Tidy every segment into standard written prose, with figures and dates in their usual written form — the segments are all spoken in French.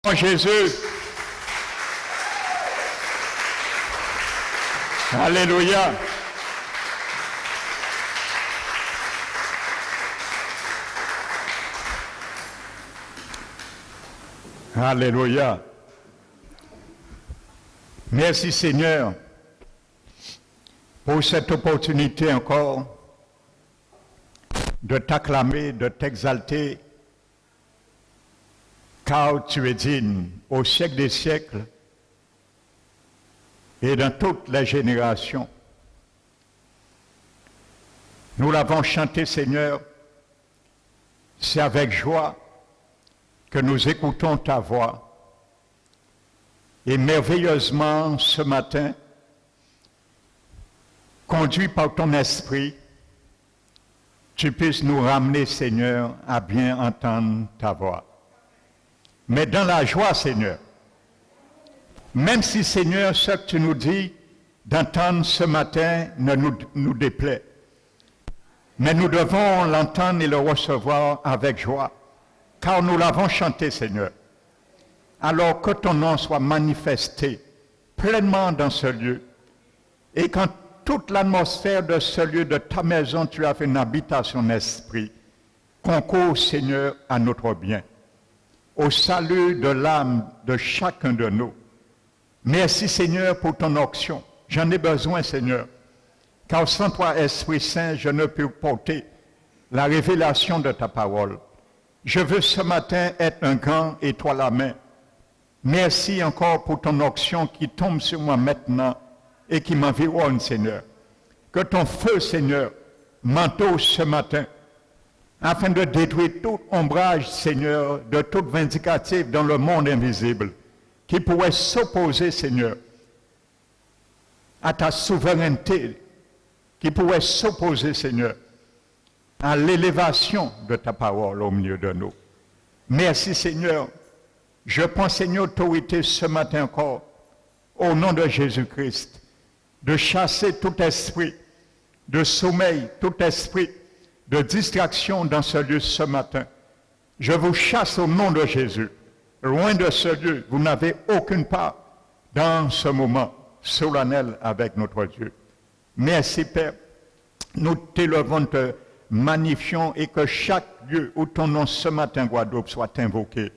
Oh Jésus. Alléluia. Alléluia. Merci Seigneur pour cette opportunité encore de t'acclamer, de t'exalter, car tu es digne au siècle des siècles et dans toutes les générations. Nous l'avons chanté, Seigneur, c'est avec joie que nous écoutons ta voix. Et merveilleusement, ce matin, conduit par ton esprit, tu puisses nous ramener, Seigneur, à bien entendre ta voix. Mais dans la joie, Seigneur, même si, Seigneur, ce que tu nous dis d'entendre ce matin ne nous déplaît, mais nous devons l'entendre et le recevoir avec joie, car nous l'avons chanté, Seigneur. Alors que ton nom soit manifesté pleinement dans ce lieu, et quand toute l'atmosphère de ce lieu, de ta maison, tu as fait une habitation d'esprit, concours, Seigneur, à notre bien, au salut de l'âme de chacun de nous. Merci, Seigneur, pour ton onction. J'en ai besoin, Seigneur, car sans toi, Esprit Saint, je ne peux porter la révélation de ta parole. Je veux ce matin être un gant et toi la main. Merci encore pour ton onction qui tombe sur moi maintenant et qui m'environne, Seigneur. Que ton feu, Seigneur, m'entoure ce matin, afin de détruire tout ombrage, Seigneur, de toute vindicative dans le monde invisible, qui pourrait s'opposer, Seigneur, à ta souveraineté, qui pourrait s'opposer, Seigneur, à l'élévation de ta parole au milieu de nous. Merci, Seigneur. Je prends, Seigneur, autorité ce matin encore, au nom de Jésus-Christ, de chasser tout esprit de sommeil, tout esprit de distraction dans ce lieu ce matin. Je vous chasse au nom de Jésus. Loin de ce lieu, vous n'avez aucune part dans ce moment solennel avec notre Dieu. Merci, Père. Nous t'élevons, te magnifions et que chaque lieu où ton nom ce matin, Guadeloupe, soit invoqué,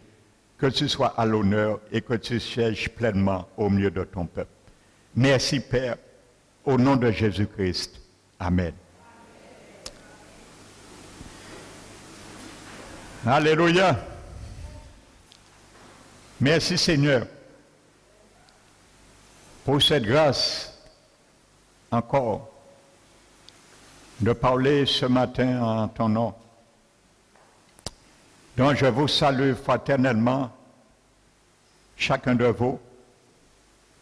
que tu sois à l'honneur et que tu sièges pleinement au milieu de ton peuple. Merci, Père, au nom de Jésus-Christ. Amen. Alléluia. Merci, Seigneur, pour cette grâce encore de parler ce matin en ton nom. Donc je vous salue fraternellement, chacun de vous,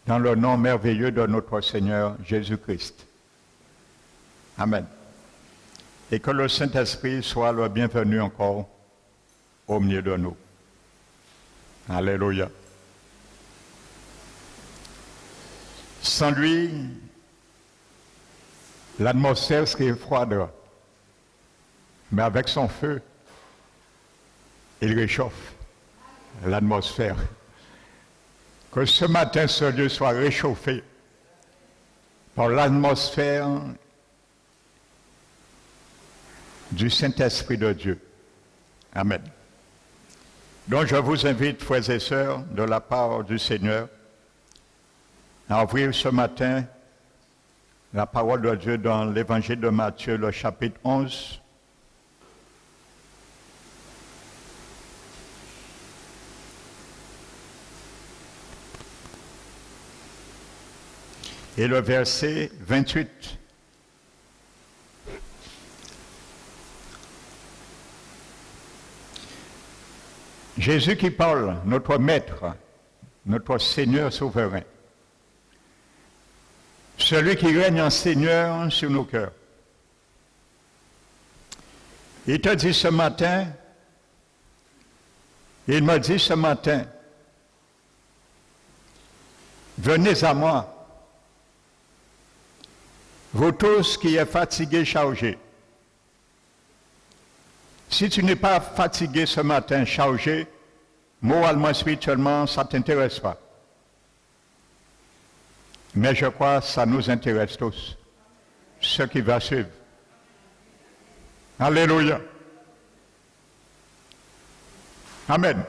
dans le nom merveilleux de notre Seigneur Jésus-Christ. Amen. Et que le Saint-Esprit soit le bienvenu encore au milieu de nous. Alléluia. Sans lui, l'atmosphère serait froide, mais avec son feu, il réchauffe l'atmosphère. Que ce matin, ce lieu soit réchauffé par l'atmosphère du Saint-Esprit de Dieu. Amen. Donc je vous invite, frères et sœurs, de la part du Seigneur, à ouvrir ce matin la parole de Dieu dans l'Évangile de Matthieu, le chapitre 11. Et le verset 28. Jésus qui parle, notre Maître, notre Seigneur souverain, celui qui règne en Seigneur sur nos cœurs. Il te dit ce matin, il m'a dit ce matin, venez à moi, vous tous qui êtes fatigués, chargés. Si tu n'es pas fatigué ce matin, chargé, moralement, spirituellement, ça ne t'intéresse pas. Mais je crois que ça nous intéresse tous, ce qui va suivre. Alléluia. Amen.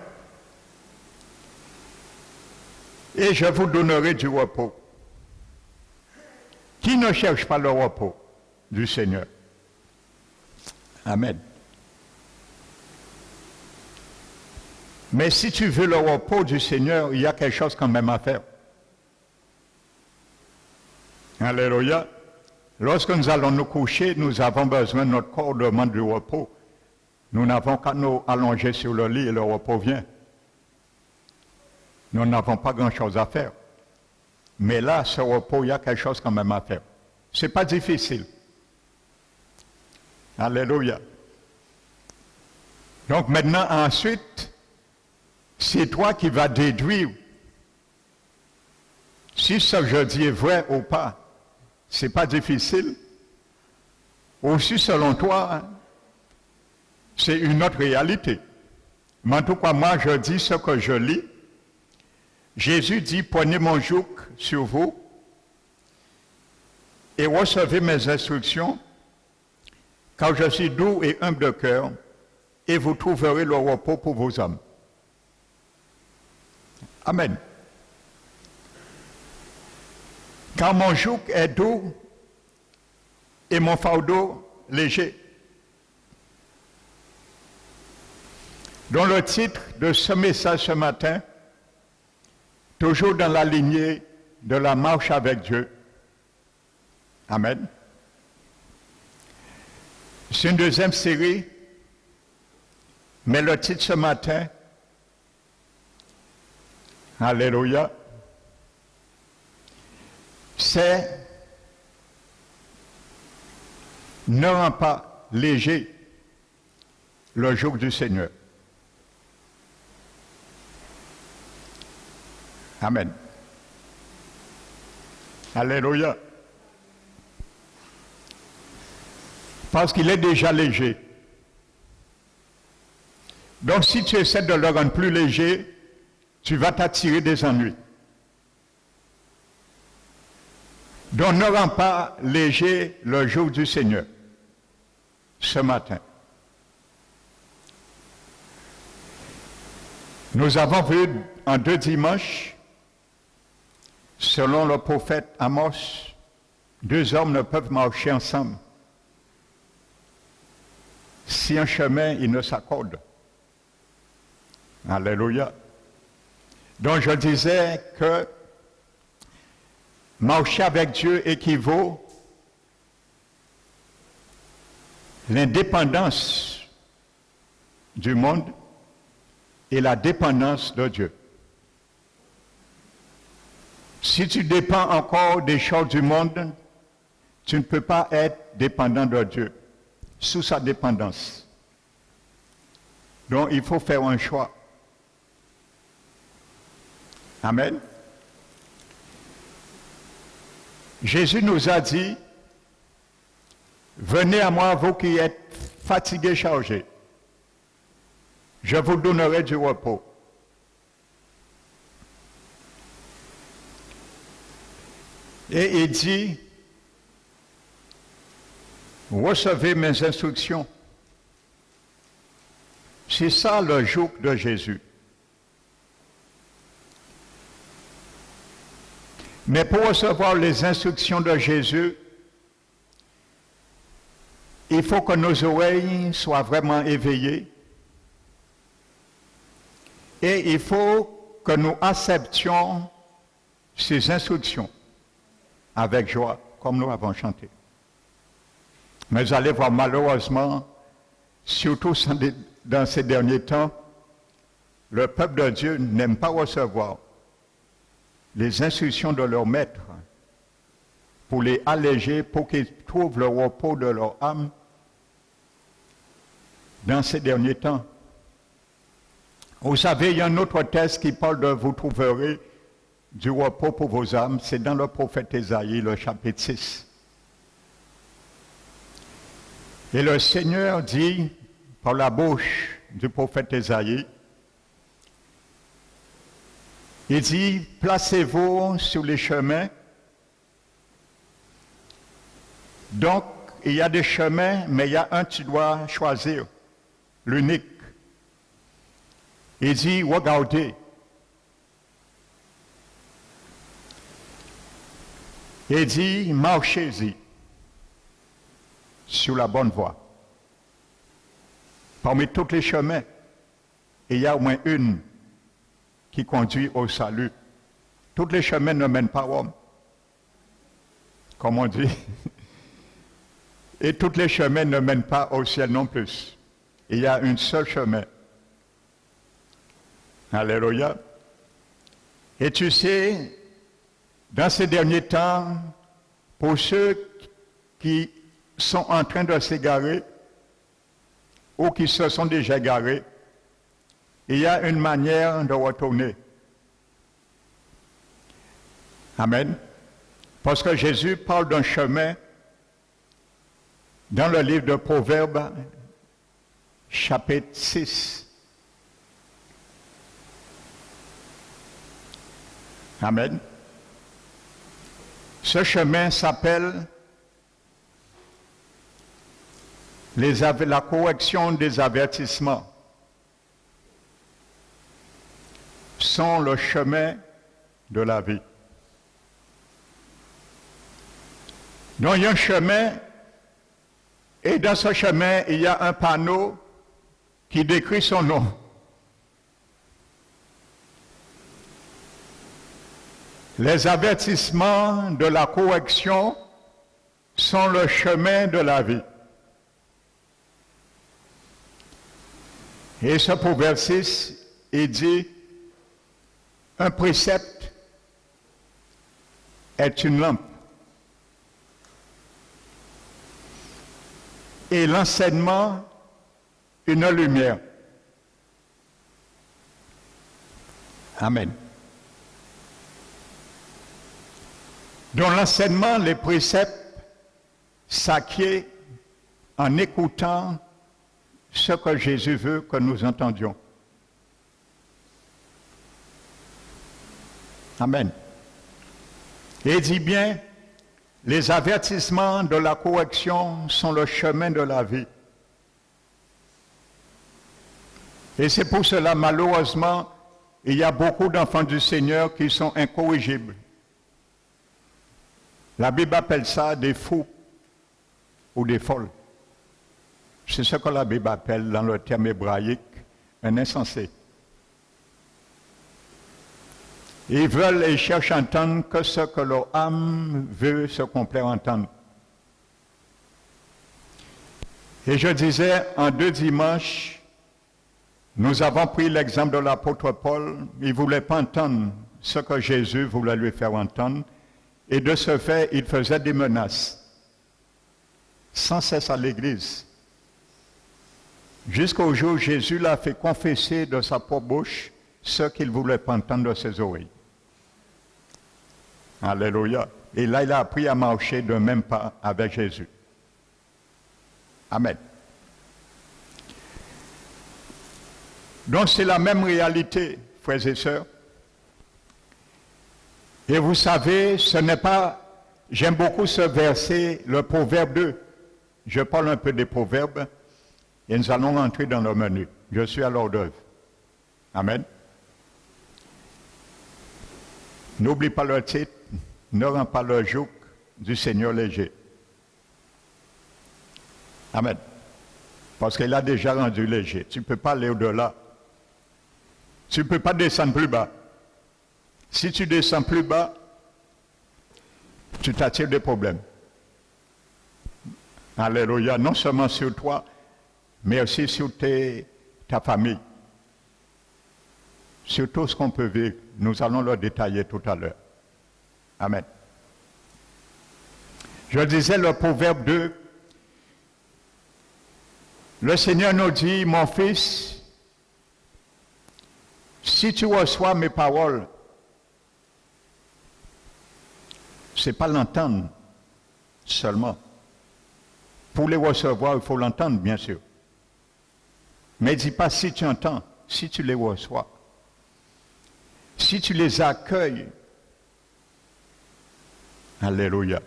Et je vous donnerai du repos. Qui ne cherche pas le repos du Seigneur? Amen. Mais si tu veux le repos du Seigneur, il y a quelque chose quand même à faire. Alléluia. Lorsque nous allons nous coucher, nous avons besoin, notre corps demande du repos. Nous n'avons qu'à nous allonger sur le lit et le repos vient. Nous n'avons pas grand-chose à faire. Mais là, ce repos, il y a quelque chose quand même à faire. Ce n'est pas difficile. Alléluia. Donc maintenant, ensuite, c'est toi qui vas déduire si ce que je dis est vrai ou pas. Ce n'est pas difficile. Aussi, selon toi, c'est une autre réalité. Mais en tout cas, moi, je dis ce que je lis. Jésus dit, prenez mon joug sur vous et recevez mes instructions, car je suis doux et humble de cœur, et vous trouverez le repos pour vos âmes. Amen. Car mon joug est doux et mon fardeau léger. Dans le titre de ce message ce matin, toujours dans la lignée de la marche avec Dieu. Amen. C'est une deuxième série, mais le titre ce matin, Alléluia, c'est « Ne rends pas léger le joug du Seigneur ». Amen. Alléluia. Parce qu'il est déjà léger. Donc si tu essaies de le rendre plus léger, tu vas t'attirer des ennuis. Donc ne rends pas léger le jour du Seigneur, ce matin. Nous avons vu en 2 dimanches, selon le prophète Amos, 2 hommes ne peuvent marcher ensemble si un chemin ils ne s'accordent. Alléluia. Donc je disais que marcher avec Dieu équivaut l'indépendance du monde et la dépendance de Dieu. Si tu dépends encore des choses du monde, tu ne peux pas être dépendant de Dieu, sous sa dépendance. Donc il faut faire un choix. Amen. Jésus nous a dit, venez à moi vous qui êtes fatigués, chargés. Je vous donnerai du repos. Et il dit, recevez mes instructions. C'est ça le joug de Jésus. Mais pour recevoir les instructions de Jésus, il faut que nos oreilles soient vraiment éveillées et il faut que nous acceptions ces instructions avec joie, comme nous avons chanté. Mais vous allez voir, malheureusement, surtout dans ces derniers temps, le peuple de Dieu n'aime pas recevoir les instructions de leur maître pour les alléger, pour qu'ils trouvent le repos de leur âme dans ces derniers temps. Vous savez, il y a un autre texte qui parle de « vous trouverez du repos pour vos âmes », c'est dans le prophète Ésaïe, le chapitre 6. Et le Seigneur dit, par la bouche du prophète Ésaïe, « Il dit, placez-vous sur les chemins. Donc, il y a des chemins, mais il y a un que tu dois choisir, l'unique. Il dit, regardez. Il dit, marchez-y sur la bonne voie. Parmi tous les chemins, il y a au moins une qui conduit au salut. Tous les chemins ne mènent pas à Rome, comme on dit. Et tous les chemins ne mènent pas au ciel non plus. Il y a un seul chemin. Alléluia. Et tu sais, dans ces derniers temps, pour ceux qui sont en train de s'égarer ou qui se sont déjà égarés, il y a une manière de retourner. Amen. Parce que Jésus parle d'un chemin dans le livre de Proverbes, chapitre 6. Amen. Ce chemin s'appelle la correction des avertissements. Sont le chemin de la vie. Donc il y a un chemin, et dans ce chemin, il y a un panneau qui décrit son nom. Les avertissements de la correction sont le chemin de la vie. Et ce proverbe 6, il dit, un précepte est une lampe. Et l'enseignement, une lumière. Amen. Dans l'enseignement, les préceptes s'acquièrent en écoutant ce que Jésus veut que nous entendions. Amen. Et il dit bien, les avertissements de la correction sont le chemin de la vie. Et c'est pour cela, malheureusement, il y a beaucoup d'enfants du Seigneur qui sont incorrigibles. La Bible appelle ça des fous ou des folles. C'est ce que la Bible appelle dans le terme hébraïque un insensé. Ils veulent et cherchent à entendre que ce que leur âme veut se complaire entendre. Et je disais, en 2 dimanches, nous avons pris l'exemple de l'apôtre Paul. Il ne voulait pas entendre ce que Jésus voulait lui faire entendre. Et de ce fait, il faisait des menaces, sans cesse à l'Église. Jusqu'au jour où Jésus l'a fait confesser de sa propre bouche ce qu'il ne voulait pas entendre de ses oreilles. Alléluia. Et là, il a appris à marcher de même pas avec Jésus. Amen. Donc c'est la même réalité, frères et sœurs. Et vous savez, ce n'est pas... J'aime beaucoup ce verset, le Proverbe 2. Je parle un peu des proverbes et nous allons rentrer dans le menu. Je suis à l'ordre d'œuvre. Amen. N'oublie pas le titre, ne rends pas le joug du Seigneur léger. Amen. Parce qu'il a déjà rendu léger. Tu ne peux pas aller au-delà. Tu ne peux pas descendre plus bas. Si tu descends plus bas, tu t'attires des problèmes. Alléluia. Non seulement sur toi, mais aussi sur ta famille. Sur tout ce qu'on peut vivre. Nous allons le détailler tout à l'heure. Amen. Je disais le Proverbe 2. Le Seigneur nous dit, mon fils, si tu reçois mes paroles, ce n'est pas l'entendre seulement. Pour les recevoir, il faut l'entendre, bien sûr. Mais il ne dit pas si tu entends, si tu les reçois. si tu les accueilles, alléluia,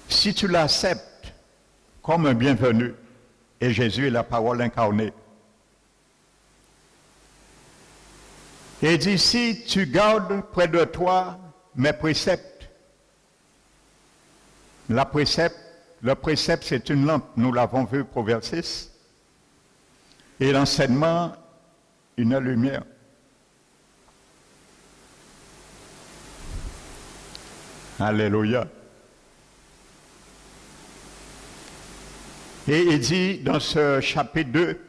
si tu l'acceptes comme un bienvenu, et Jésus est la parole incarnée, et dit, si tu gardes près de toi mes préceptes, le précepte c'est une lampe, nous l'avons vu, Proverbe 6, et l'enseignement, une lumière. Alléluia. Et il dit dans ce chapitre 2,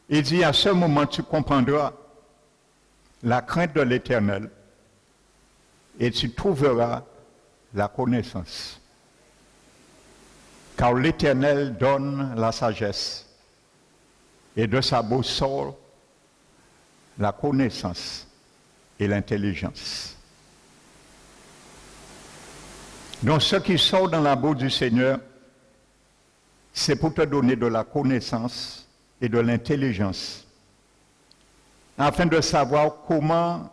il dit à ce moment tu comprendras la crainte de l'Éternel et tu trouveras la connaissance. Car l'Éternel donne la sagesse et de sa bouche sort la connaissance et l'intelligence. Donc ce qui sort dans la bouche du Seigneur, c'est pour te donner de la connaissance et de l'intelligence, afin de savoir comment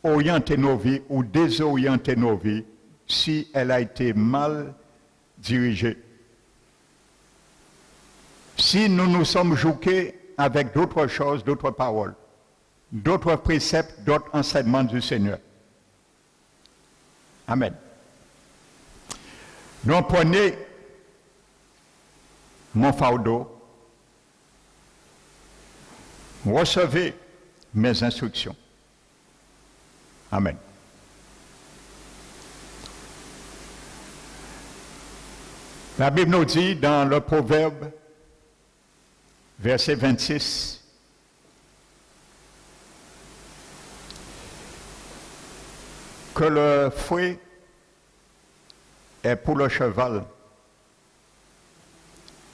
orienter nos vies ou désorienter nos vies si elle a été mal dirigée. Si nous nous sommes joués avec d'autres choses, d'autres paroles, d'autres préceptes, d'autres enseignements du Seigneur. Amen. Donc prenez mon fardeau, recevez mes instructions. Amen. La Bible nous dit dans le Proverbe, verset 26, que le fouet est pour le cheval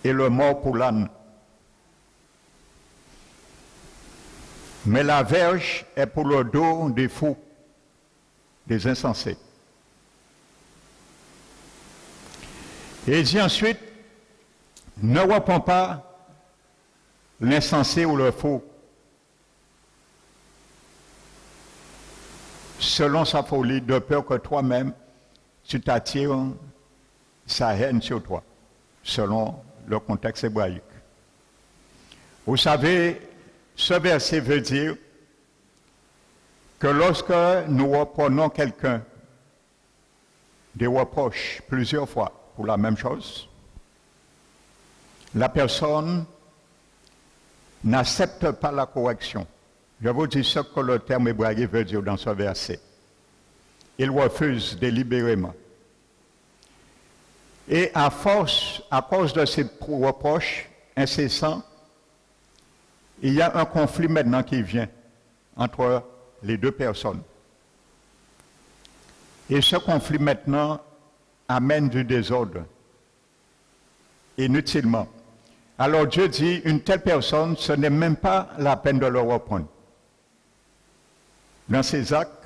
et le mort pour l'âne. Mais la verge est pour le dos des fous, des insensés. Et il dit ensuite, ne reprends pas l'insensé ou le faux selon sa folie, de peur que toi-même tu t'attires sa haine sur toi, selon le contexte hébraïque. Vous savez, ce verset veut dire que lorsque nous reprenons quelqu'un des reproches plusieurs fois pour la même chose, la personne n'accepte pas la correction. Je vous dis ce que le terme hébraïque veut dire dans ce verset. Il refuse délibérément. Et à cause de ces reproches incessants, il y a un conflit maintenant qui vient entre les deux personnes. Et ce conflit maintenant amène du désordre, inutilement. Alors Dieu dit, une telle personne, ce n'est même pas la peine de le reprendre. Dans ses actes,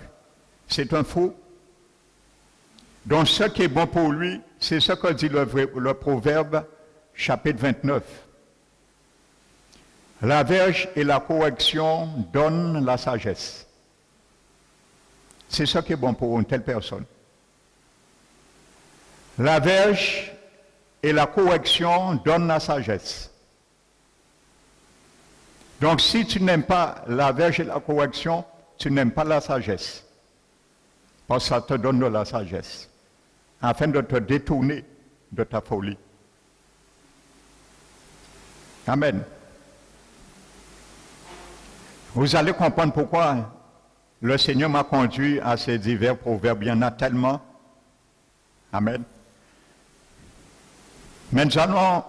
c'est un fou. Donc ce qui est bon pour lui, c'est ce que dit le Proverbe, chapitre 29. La verge et la correction donnent la sagesse. C'est ce qui est bon pour une telle personne. La verge et la correction donnent la sagesse. Donc si tu n'aimes pas la verge et la correction, tu n'aimes pas la sagesse. Parce que ça te donne de la sagesse, afin de te détourner de ta folie. Amen. Vous allez comprendre pourquoi le Seigneur m'a conduit à ces divers proverbes. Il y en a tellement. Amen. Mais nous allons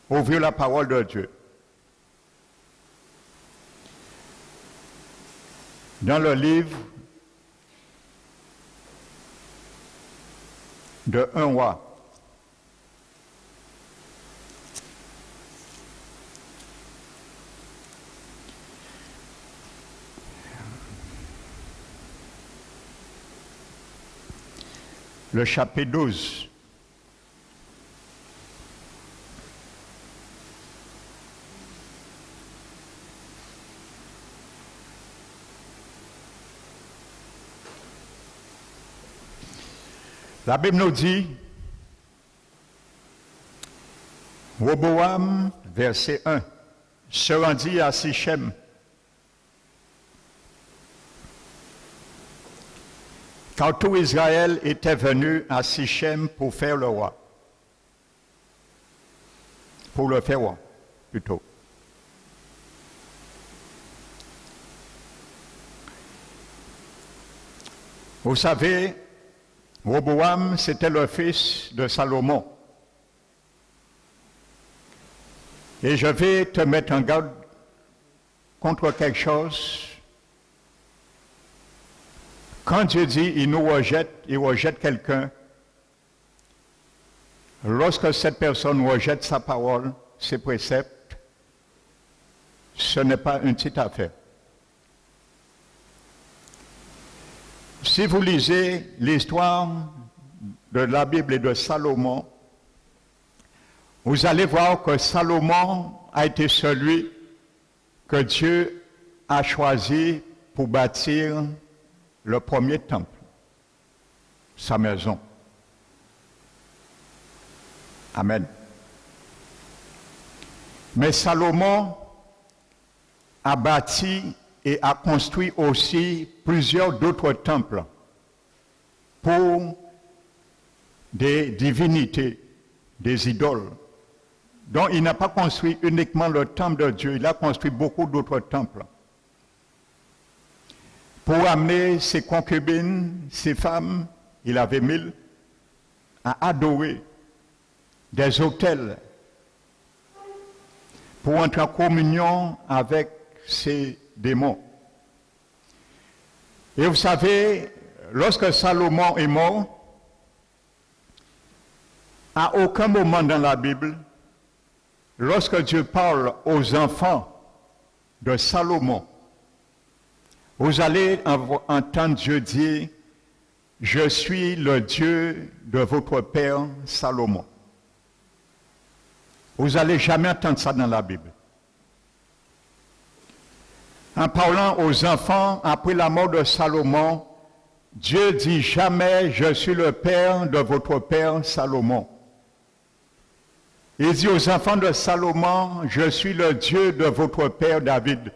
ouvrir la parole de Dieu. Dans le livre de 1 roi. Le chapitre 12. La Bible nous dit, Roboam, verset 1, se rendit à Sichem. Quand tout Israël était venu à Sichem pour faire le roi. Pour le faire roi, plutôt. Vous savez, Roboam, c'était le fils de Salomon. Et je vais te mettre en garde contre quelque chose. Quand Dieu dit il nous rejette, il rejette quelqu'un. Lorsque cette personne rejette sa parole, ses préceptes, ce n'est pas une petite affaire. Si vous lisez l'histoire de la Bible et de Salomon, vous allez voir que Salomon a été celui que Dieu a choisi pour bâtir le premier temple, sa maison. Amen. Mais Salomon a bâti et a construit aussi plusieurs d'autres temples pour des divinités, des idoles. Donc il n'a pas construit uniquement le temple de Dieu, il a construit beaucoup d'autres temples pour amener ses concubines, ses femmes, il avait 1000, à adorer des autels pour entrer en communion avec ces démons. Et vous savez, lorsque Salomon est mort, à aucun moment dans la Bible, lorsque Dieu parle aux enfants de Salomon, vous allez entendre Dieu dire, « Je suis le Dieu de votre père Salomon ». Vous n'allez jamais entendre ça dans la Bible. En parlant aux enfants, après la mort de Salomon, Dieu dit jamais, je suis le père de votre père Salomon. Il dit aux enfants de Salomon, je suis le Dieu de votre père David.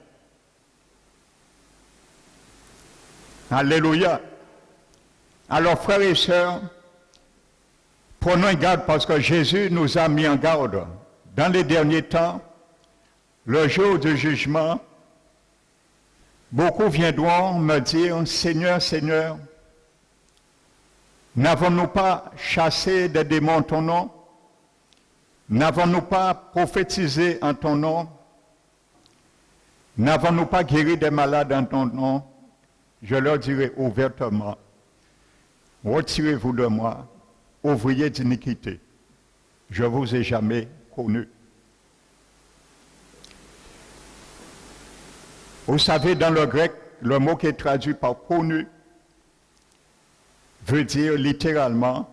Alléluia. Alors, frères et sœurs, prenons garde parce que Jésus nous a mis en garde. Dans les derniers temps, le jour du jugement, beaucoup viendront me dire, Seigneur, Seigneur, n'avons-nous pas chassé des démons en ton nom? N'avons-nous pas prophétisé en ton nom? N'avons-nous pas guéri des malades en ton nom? Je leur dirai ouvertement, retirez-vous de moi, ouvriers d'iniquité. Je ne vous ai jamais connu. Vous savez, dans le grec, le mot qui est traduit par connu veut dire littéralement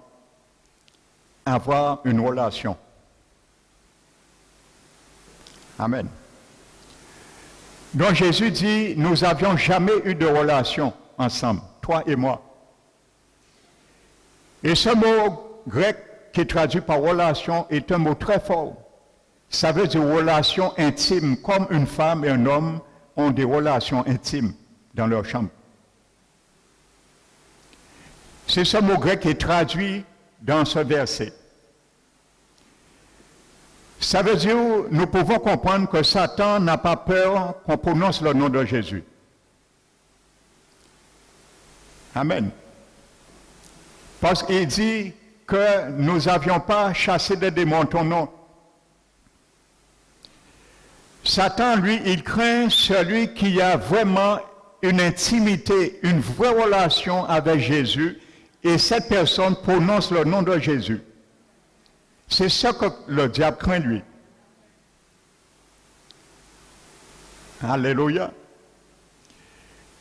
avoir une relation. Amen. Donc Jésus dit, nous n'avions jamais eu de relation ensemble, toi et moi. Et ce mot grec qui est traduit par relation est un mot très fort. Ça veut dire relation intime, comme une femme et un homme ont des relations intimes dans leur chambre. C'est ce mot grec qui est traduit dans ce verset. Ça veut dire, nous pouvons comprendre que Satan n'a pas peur qu'on prononce le nom de Jésus. Amen. Parce qu'il dit que nous n'avions pas chassé des démons en ton nom. Satan, lui, il craint celui qui a vraiment une intimité, une vraie relation avec Jésus, et cette personne prononce le nom de Jésus. C'est ça que le diable craint, lui. Alléluia.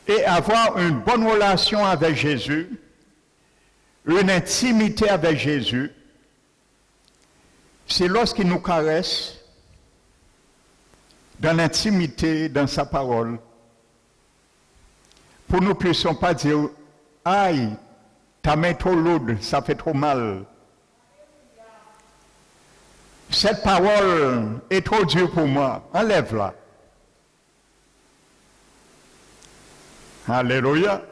Et avoir une bonne relation avec Jésus, une intimité avec Jésus, c'est lorsqu'il nous caresse, dans l'intimité, dans sa parole, pour que nous ne puissions pas dire, aïe, Ta main trop lourde, ça fait trop mal. Cette parole est trop dure pour moi. Enlève-la. Alléluia.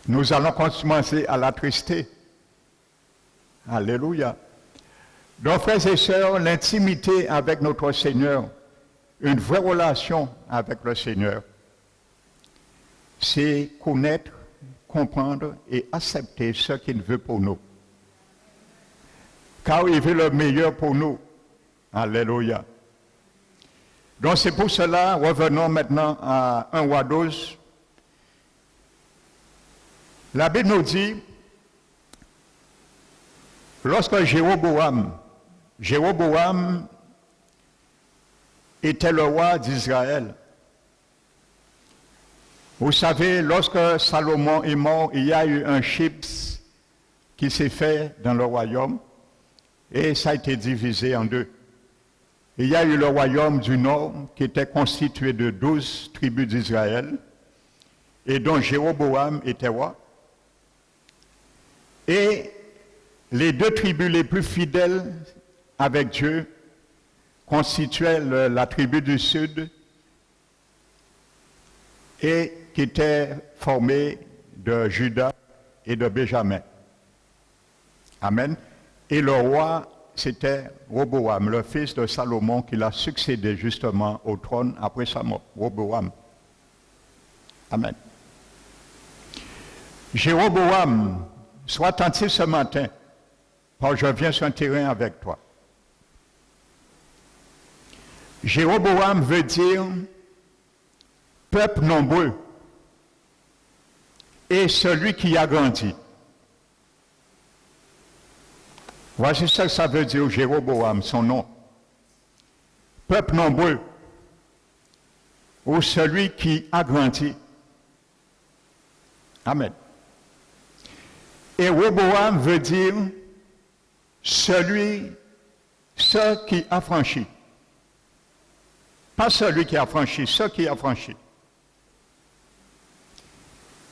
Nous allons commencer à l'attrister. Alléluia. Donc, frères et sœurs, l'intimité avec notre Seigneur, une vraie relation avec le Seigneur, c'est connaître, comprendre et accepter ce qu'il veut pour nous. Car il veut le meilleur pour nous. Alléluia. Donc c'est pour cela, revenons maintenant à 1 Roi 12. La Bible nous dit, lorsque Jéroboam était le roi d'Israël, vous savez, lorsque Salomon est mort, il y a eu un chips qui s'est fait dans le royaume et ça a été divisé en deux. Il y a eu le royaume du nord qui était constitué de 12 tribus d'Israël et dont Jéroboam était roi. Et les deux tribus les plus fidèles avec Dieu constituaient la tribu du sud et qui était formée de Juda et de Benjamin. Amen. Et le roi, c'était Roboam, le fils de Salomon, qui l'a succédé justement au trône après sa mort. Roboam. Amen. Jéroboam, sois attentif ce matin, parce que je viens sur un terrain avec toi. Jéroboam veut dire peuple nombreux et celui qui a grandi. Voici ce que ça veut dire Jéroboam, son nom. Peuple nombreux ou celui qui a grandi. Amen. Et Roboam veut dire ce qui a franchi. Pas celui qui a franchi, ce qui a franchi.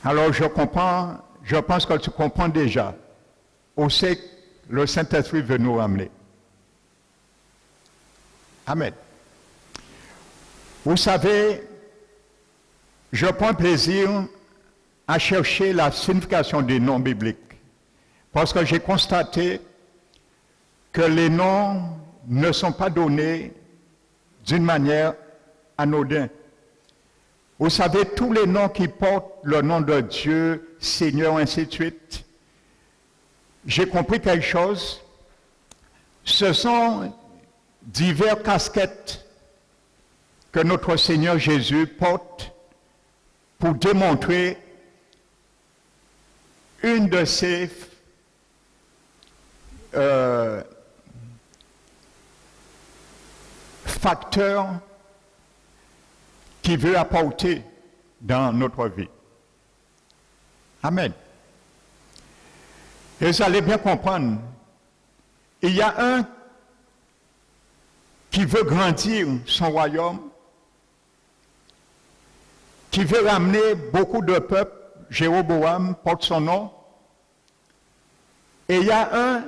Alors je pense que tu comprends déjà où c'est que le Saint-Esprit veut nous ramener. Amen. Vous savez, je prends plaisir à chercher la signification des noms bibliques. Parce que j'ai constaté que les noms ne sont pas donnés d'une manière anodine. Vous savez, tous les noms qui portent le nom de Dieu, Seigneur, ainsi de suite, j'ai compris quelque chose. Ce sont divers casquettes que notre Seigneur Jésus porte pour démontrer une de ses facteurs qu'il veut apporter dans notre vie. Amen. Et vous allez bien comprendre, il y a un qui veut grandir son royaume, qui veut ramener beaucoup de peuples, Jéroboam porte son nom, et il y a un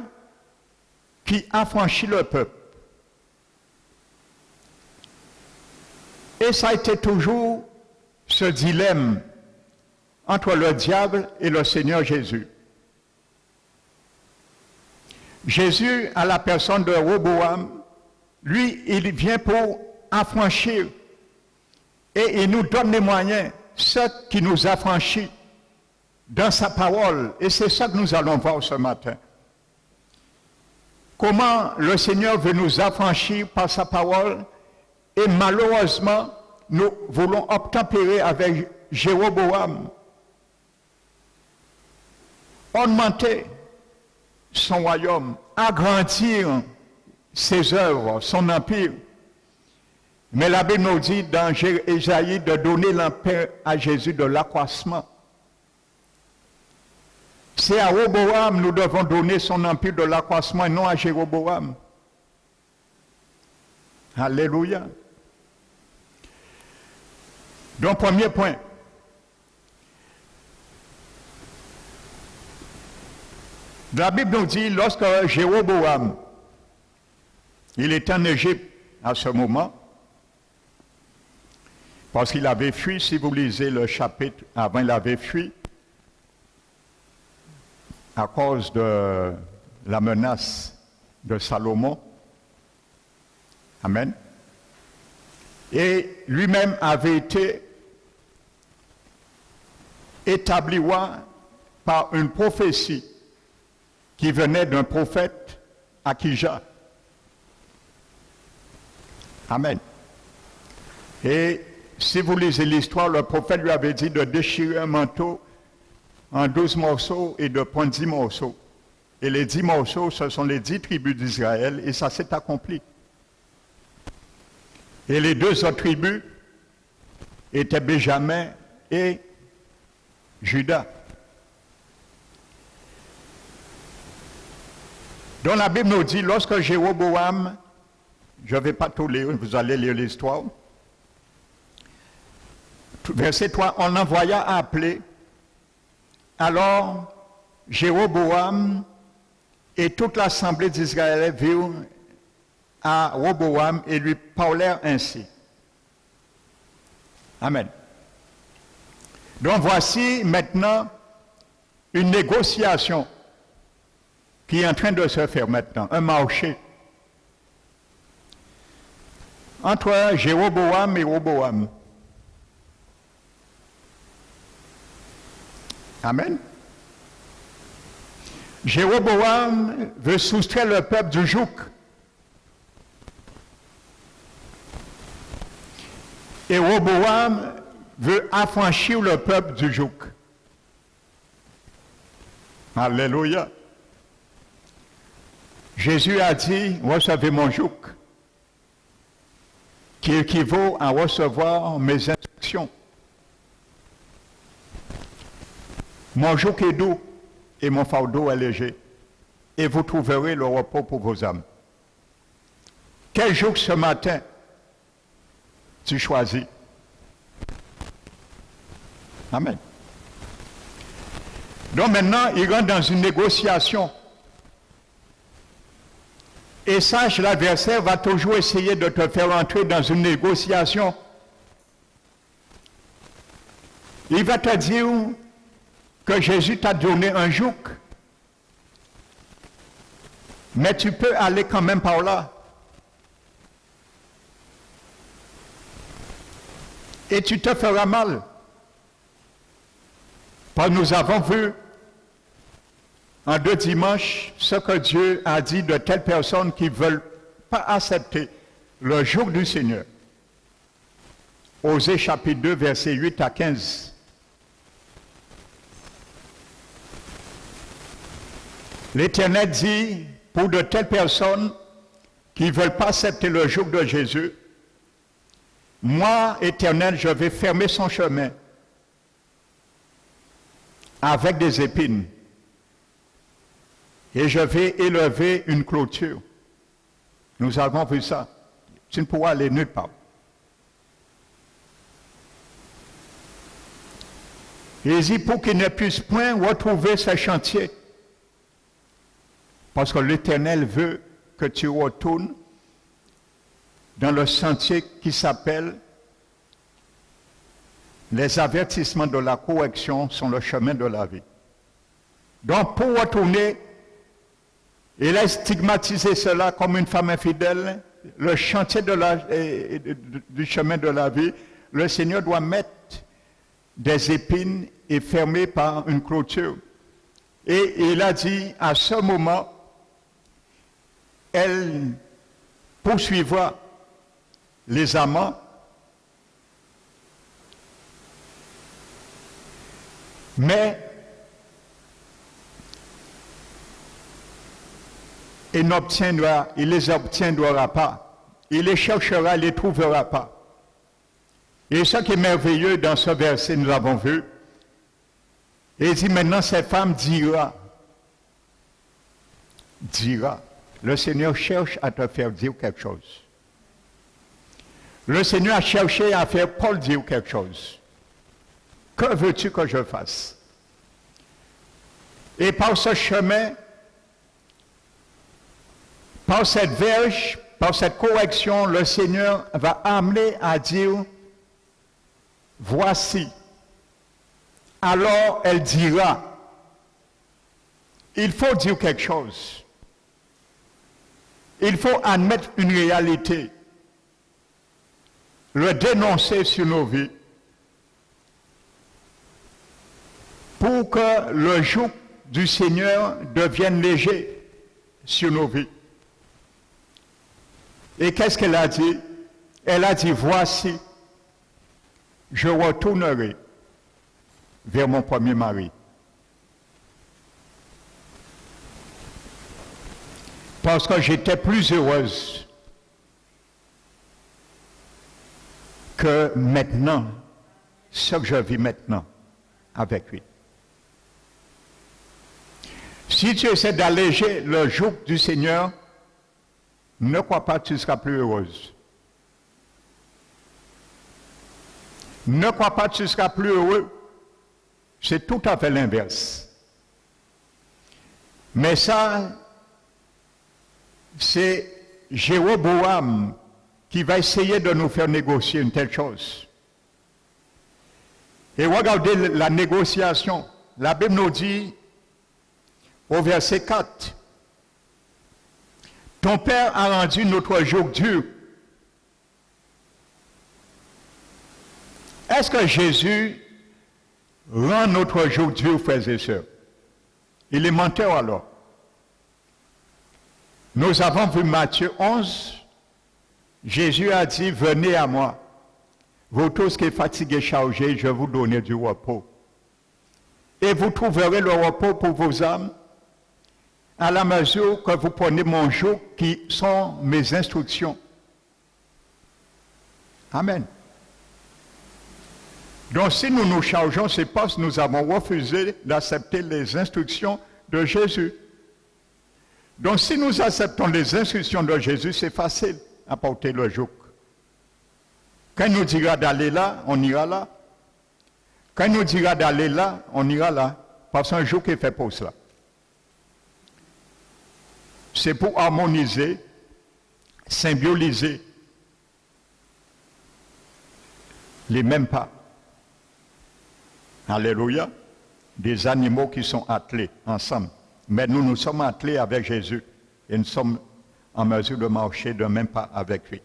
qui affranchit le peuple. Et ça a été toujours ce dilemme entre le diable et le Seigneur Jésus. Jésus, à la personne de Roboam, lui, il vient pour affranchir et il nous donne les moyens, ce qui nous affranchit dans sa parole. Et c'est ça que nous allons voir ce matin. Comment le Seigneur veut nous affranchir par sa parole et malheureusement, nous voulons obtempérer avec Jéroboam, augmenter son royaume, agrandir ses œuvres, son empire. Mais la Bible nous dit dans Ésaïe de donner l'empire à Jésus de l'accroissement. C'est à Roboam nous devons donner son empire de l'accroissement et non à Jéroboam. Alléluia. Donc, premier point. La Bible nous dit, lorsque Jéroboam, il était en Égypte à ce moment, parce qu'il avait fui, si vous lisez le chapitre avant, il avait fui à cause de la menace de Salomon. Amen. Et lui-même avait été établi roi par une prophétie qui venait d'un prophète Akija. Amen. Et si vous lisez l'histoire, le prophète lui avait dit de déchirer un manteau en 12 morceaux et de prendre 10 morceaux. Et les 10 morceaux, ce sont les 10 tribus d'Israël, et ça s'est accompli. Et les 2 autres tribus étaient Benjamin et Juda. Donc la Bible nous dit, lorsque Jéroboam, je ne vais pas tout lire, vous allez lire l'histoire. Verset 3, on l'envoya appeler. Alors Jéroboam et toute l'assemblée d'Israël virent à Roboam et lui parlèrent ainsi. Amen. Donc voici maintenant une négociation qui est en train de se faire maintenant, un marché entre Jéroboam et Roboam. Amen. Jéroboam veut soustraire le peuple du joug. Et Roboam veut affranchir le peuple du joug. Alléluia. Jésus a dit, recevez mon joug, qui équivaut à recevoir mes instructions. Mon joug est doux et mon fardeau est léger, et vous trouverez le repos pour vos âmes. Quel joug ce matin tu choisis? Amen. Donc maintenant, il rentre dans une négociation. Et sache, l'adversaire va toujours essayer de te faire entrer dans une négociation. Il va te dire que Jésus t'a donné un joug. Mais tu peux aller quand même par là. Et tu te feras mal. Parce que nous avons vu en 2 dimanches ce que Dieu a dit de telles personnes qui ne veulent pas accepter le joug du Seigneur. Osée chapitre 2, versets 8 à 15. L'Éternel dit, pour de telles personnes qui ne veulent pas accepter le joug de Jésus, moi, Éternel, je vais fermer son chemin avec des épines. Et je vais élever une clôture. Nous avons vu ça. Tu ne pourras aller nulle part. Et il dit pour qu'ils ne puissent point retrouver ce chantier. Parce que l'Éternel veut que tu retournes dans le sentier qui s'appelle les avertissements de la correction sont le chemin de la vie. Donc pour retourner, il a stigmatisé cela comme une femme infidèle, le chantier du chemin de la vie, le Seigneur doit mettre des épines et fermer par une clôture. Et il a dit, à ce moment, elle poursuivra les amants, mais il les obtiendra pas. Il les cherchera, il les trouvera pas. Et ce qui est merveilleux dans ce verset, nous avons vu, il dit maintenant cette femme dira, le Seigneur cherche à te faire dire quelque chose. Le Seigneur a cherché à faire Paul dire quelque chose. Que veux-tu que je fasse? Et par ce chemin, par cette verge, par cette correction, le Seigneur va amener à dire, voici. Alors elle dira, il faut dire quelque chose. Il faut admettre une réalité, le dénoncer sur nos vies, pour que le joug du Seigneur devienne léger sur nos vies. Et qu'est-ce qu'elle a dit? Elle a dit, voici, je retournerai vers mon premier mari. Parce que j'étais plus heureuse que maintenant, ce que je vis maintenant avec lui. Si tu essaies d'alléger le joug du Seigneur, ne crois pas que tu seras plus heureuse. Ne crois pas que tu seras plus heureux. C'est tout à fait l'inverse. Mais ça, c'est Jéroboam qui va essayer de nous faire négocier une telle chose. Et regardez la négociation. La Bible nous dit, au verset 4, ton père a rendu notre joug dur. Est-ce que Jésus rend notre joug dur, frères et sœurs? Il est menteur alors. Nous avons vu Matthieu 11, Jésus a dit, venez à moi, vous tous qui êtes fatigués, chargés, je vais vous donner du repos. Et vous trouverez le repos pour vos âmes, à la mesure que vous prenez mon joug, qui sont mes instructions. Amen. Donc si nous nous chargeons, c'est parce que nous avons refusé d'accepter les instructions de Jésus. Donc si nous acceptons les instructions de Jésus, c'est facile à porter le joug. Quand il nous dira d'aller là, on ira là. Quand il nous dira d'aller là, on ira là. Parce qu'un joug est fait pour cela. C'est pour harmoniser, symboliser les mêmes pas. Alléluia. Des animaux qui sont attelés ensemble. Mais nous, nous sommes attelés avec Jésus. Et nous sommes en mesure de marcher de même pas avec lui.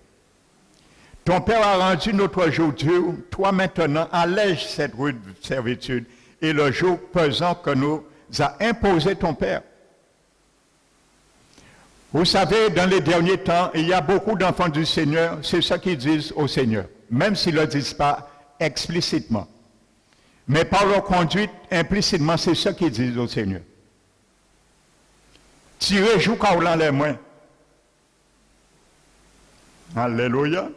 Ton Père a rendu notre joug dur. Toi maintenant, allège cette rude servitude et le joug pesant que nous a imposé ton Père. Vous savez, dans les derniers temps, il y a beaucoup d'enfants du Seigneur, c'est ce qu'ils disent au Seigneur, même s'ils ne le disent pas explicitement. Mais par leur conduite, implicitement, c'est ce qu'ils disent au Seigneur. Tirez joug dans les mains. Alléluia.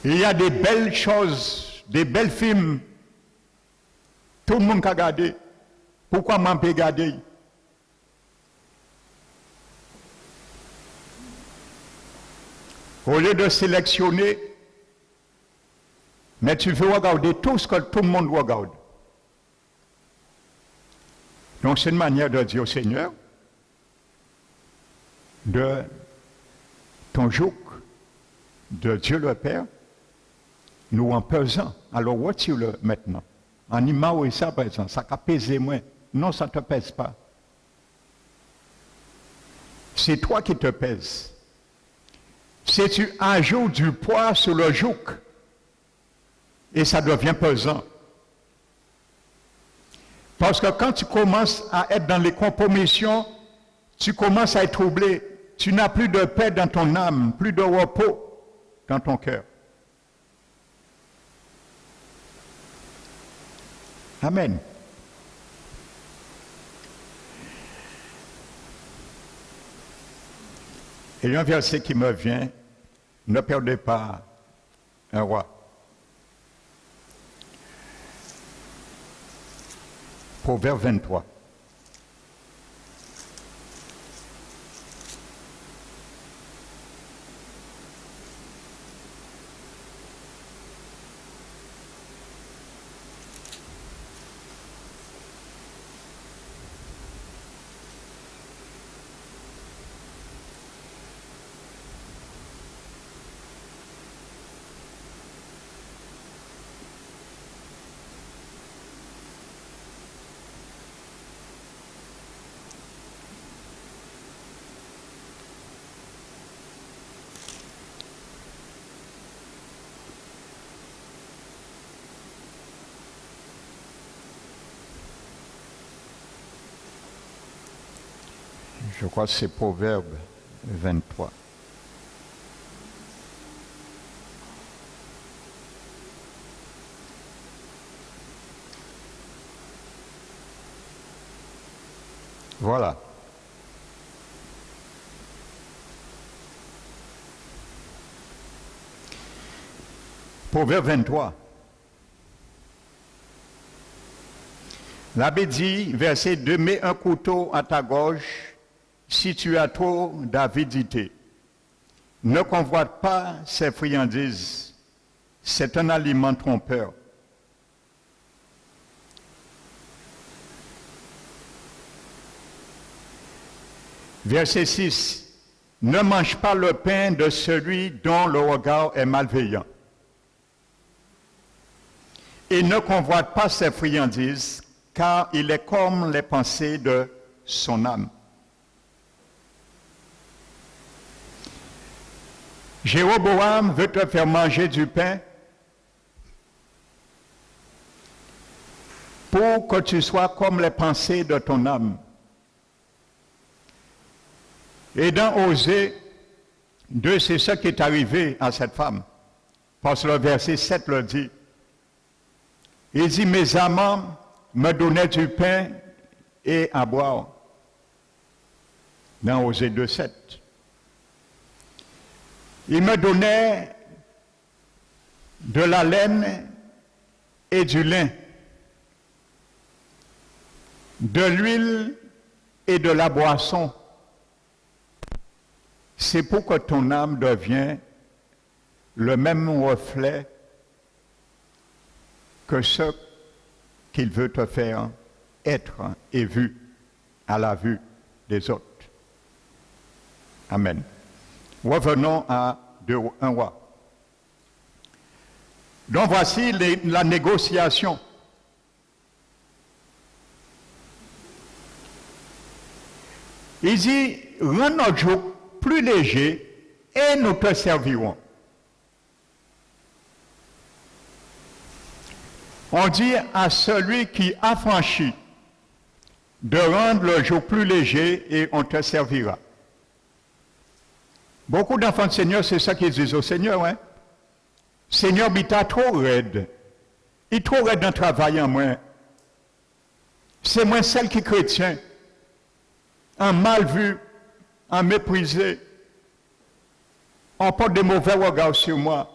Il y a des belles choses, des belles films. Tout le monde a regardé. Pourquoi m'en peut regarder? Au lieu de sélectionner, mais tu veux regarder tout ce que tout le monde regarde. Donc c'est une manière de dire au Seigneur, de ton joug, de Dieu le Père, nous en pesant. Alors retire-le maintenant. En image et ça, par exemple, ça a pesé moins. Non, ça ne te pèse pas. C'est toi qui te pèses. Si tu ajoutes du poids sur le joug, et ça devient pesant. Parce que quand tu commences à être dans les compromissions, tu commences à être troublé. Tu n'as plus de paix dans ton âme, plus de repos dans ton cœur. Amen. Il y a un verset qui me vient, ne perdez pas un roi. Proverbe 23. Je crois que c'est Proverbe 23. Voilà. Proverbe 23. L'abbé dit, verset 2, mets un couteau à ta gorge si tu as trop d'avidité. Ne convoite pas ces friandises, c'est un aliment trompeur. Verset 6, ne mange pas le pain de celui dont le regard est malveillant. Et ne convoite pas ses friandises, car il est comme les pensées de son âme. Jéroboam veut te faire manger du pain pour que tu sois comme les pensées de ton âme. Et dans Osée 2, c'est ce qui est arrivé à cette femme. Parce que le verset 7 le dit. Il dit, mes amants me donnaient du pain et à boire. Dans Osée 2, 7. Ils me donnaient de la laine et du lin, de l'huile et de la boisson. C'est pour que ton âme devienne le même reflet que ce qu'il veut te faire être et vu à la vue des autres. Amen. Revenons à 1 roi. Donc voici la négociation. Il dit, rends notre joug plus léger et nous te servirons. On dit à celui qui affranchit de rendre le joug plus léger et on te servira. Beaucoup d'enfants de Seigneur, c'est ça qu'ils disent au Seigneur. Hein? Seigneur, il t'a trop raide. Il est trop raide dans le travail en moi. C'est moi celle qui est chrétien. En mal vu, en méprisé. On porte de mauvais regards sur moi.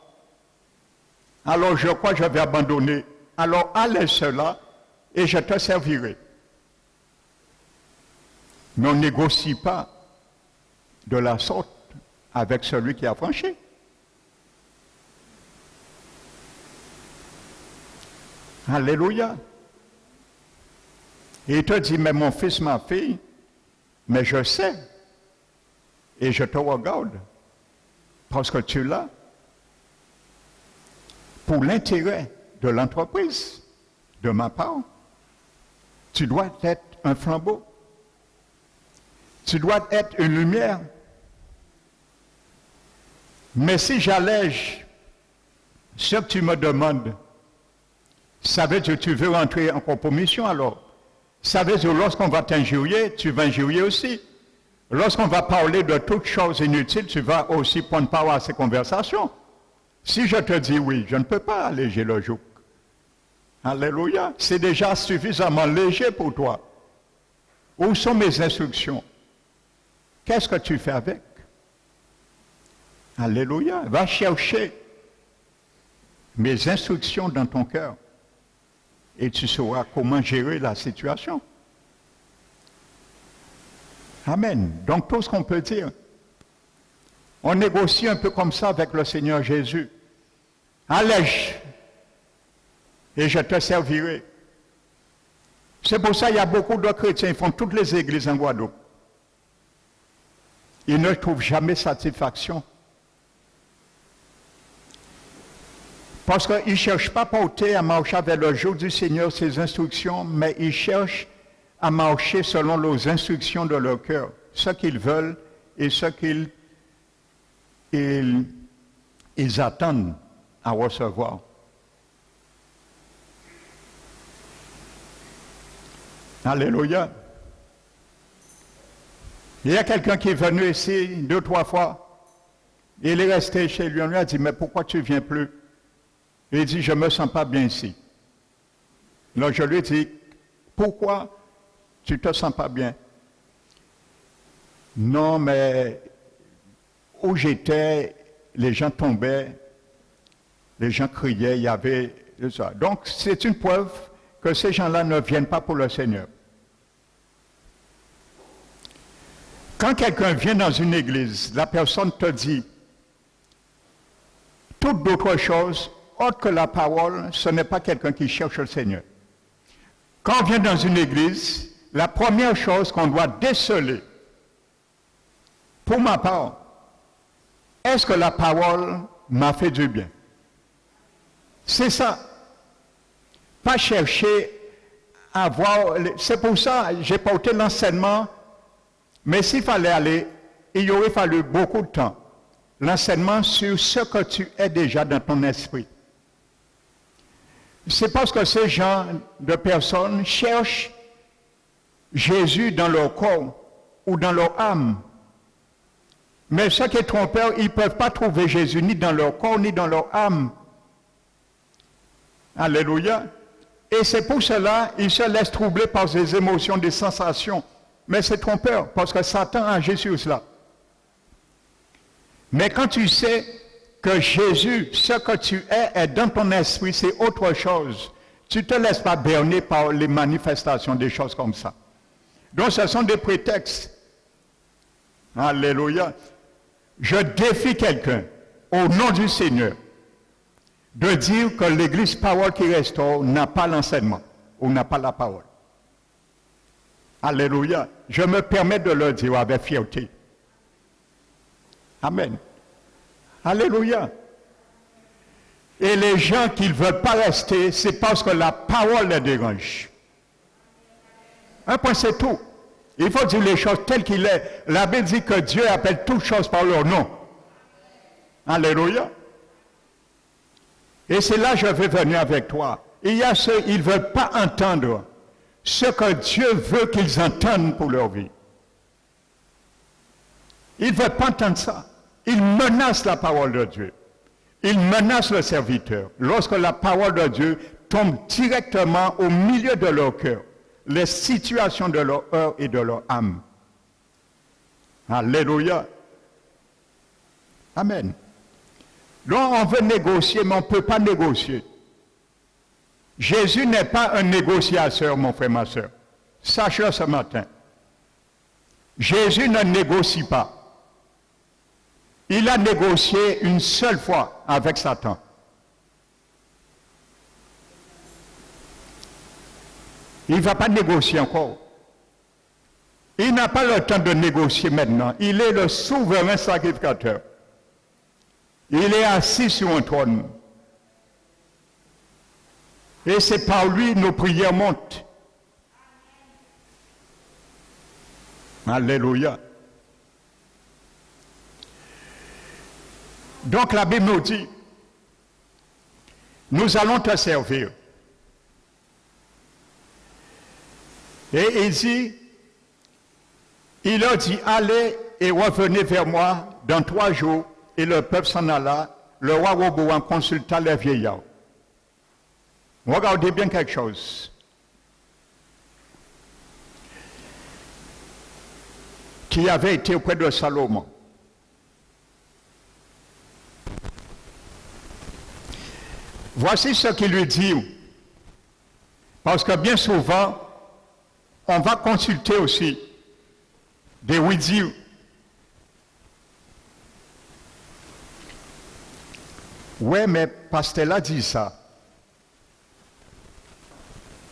Alors je crois que je vais abandonner. Alors allez cela et je te servirai. Mais on ne négocie pas de la sorte avec celui qui a franchi. Alléluia. Et il te dit, mais mon fils, ma fille, mais je sais et je te regarde parce que tu l'as pour l'intérêt de l'entreprise, de ma part. Tu dois être un flambeau. Tu dois être une lumière. Mais si j'allège ce que tu me demandes, ça veut dire que tu veux rentrer en compromission alors. Ça veut dire que lorsqu'on va t'injurier, tu vas injurier aussi. Lorsqu'on va parler de toutes choses inutiles, tu vas aussi prendre part à ces conversations. Si je te dis oui, je ne peux pas alléger le joug. Alléluia. C'est déjà suffisamment léger pour toi. Où sont mes instructions? Qu'est-ce que tu fais avec? Alléluia. Va chercher mes instructions dans ton cœur et tu sauras comment gérer la situation. Amen. Donc tout ce qu'on peut dire, on négocie un peu comme ça avec le Seigneur Jésus. Allège et je te servirai. C'est pour ça qu'il y a beaucoup de chrétiens, ils font toutes les églises en Guadeloupe. Ils ne trouvent jamais satisfaction. Parce qu'ils ne cherchent pas à porter à marcher avec le jour du Seigneur ses instructions, mais ils cherchent à marcher selon les instructions de leur cœur, ce qu'ils veulent et ce qu'ils attendent à recevoir. Alléluia. Il y a quelqu'un qui est venu ici 2 ou 3 fois. Il est resté chez lui. On lui a dit, mais pourquoi tu ne viens plus? Il dit, je ne me sens pas bien ici. Alors je lui ai dit, pourquoi tu ne te sens pas bien? Non, mais où j'étais, les gens tombaient, les gens criaient, il y avait ça. Donc c'est une preuve que ces gens-là ne viennent pas pour le Seigneur. Quand quelqu'un vient dans une église, la personne te dit toute d'autres choses autre que la parole, ce n'est pas quelqu'un qui cherche le Seigneur. Quand on vient dans une église, la première chose qu'on doit déceler, pour ma part, est-ce que la parole m'a fait du bien? C'est ça. Pas chercher à voir. C'est pour ça que j'ai porté l'enseignement, mais s'il fallait aller, il y aurait fallu beaucoup de temps. L'enseignement sur ce que tu es déjà dans ton esprit. C'est parce que ces gens de personnes cherchent Jésus dans leur corps ou dans leur âme. Mais ceux qui est trompeurs, ils ne peuvent pas trouver Jésus ni dans leur corps ni dans leur âme. Alléluia. Et c'est pour cela qu'ils se laissent troubler par des émotions, des sensations. Mais c'est trompeur, parce que Satan agit sur cela. Mais quand tu sais que Jésus, ce que tu est dans ton esprit, c'est autre chose, tu ne te laisses pas berner par les manifestations des choses comme ça. Donc ce sont des prétextes. Alléluia. Je défie quelqu'un, au nom du Seigneur, de dire que l'église Parole qui restaure n'a pas l'enseignement, ou n'a pas la parole. Alléluia. Je me permets de le dire avec fierté. Amen. Alléluia. Et les gens qui ne veulent pas rester, c'est parce que la parole les dérange. Un point, c'est tout. Il faut dire les choses telles qu'il est. La Bible dit que Dieu appelle toutes choses par leur nom. Alléluia. Et c'est là que je vais venir avec toi. Il y a ceux, ils ne veulent pas entendre ce que Dieu veut qu'ils entendent pour leur vie. Ils ne veulent pas entendre ça. Ils menacent la parole de Dieu. Ils menacent le serviteur. Lorsque la parole de Dieu tombe directement au milieu de leur cœur, les situations de leur cœur et de leur âme. Alléluia. Amen. Donc on veut négocier, mais on ne peut pas négocier. Jésus n'est pas un négociateur, mon frère, ma soeur. Sache-le ce matin. Jésus ne négocie pas. Il a négocié une seule fois avec Satan. Il ne va pas négocier encore. Il n'a pas le temps de négocier maintenant. Il est le souverain sacrificateur. Il est assis sur un trône. Et c'est par lui que nos prières montent. Alléluia. Donc la Bible nous dit, nous allons te servir. Et il dit, il leur dit, allez et revenez vers moi dans 3 jours. Et le peuple s'en alla. Le roi Roboam consulta les vieillards. Regardez bien quelque chose. Qui avait été auprès de Salomon. Voici ce qu'il lui dit. Parce que bien souvent, on va consulter aussi des oui-dire. Ouais, mais pasteur là dit ça.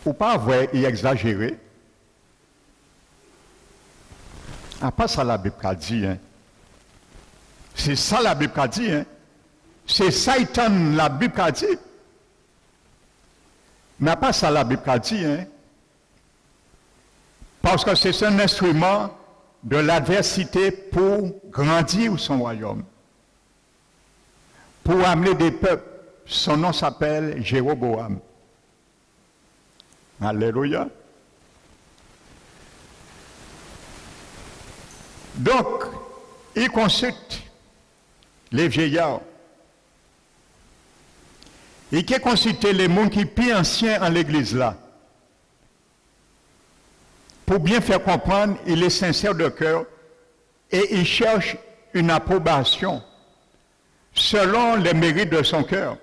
Ou pas vrai, il exagéré. Ah, pas ça la Bible a dit, hein. C'est ça la Bible a dit, hein. C'est Satan la Bible a dit. Mais pas ça la Bible a dit, hein. Parce que c'est un instrument de l'adversité pour grandir son royaume. Pour amener des peuples. Son nom s'appelle Jéroboam. Alléluia. Donc, il consulte les vieillards. Et qui consulte les gens qui sont plus anciens en l'église là. Pour bien faire comprendre, il est sincère de cœur et il cherche une approbation selon les mérites de son cœur.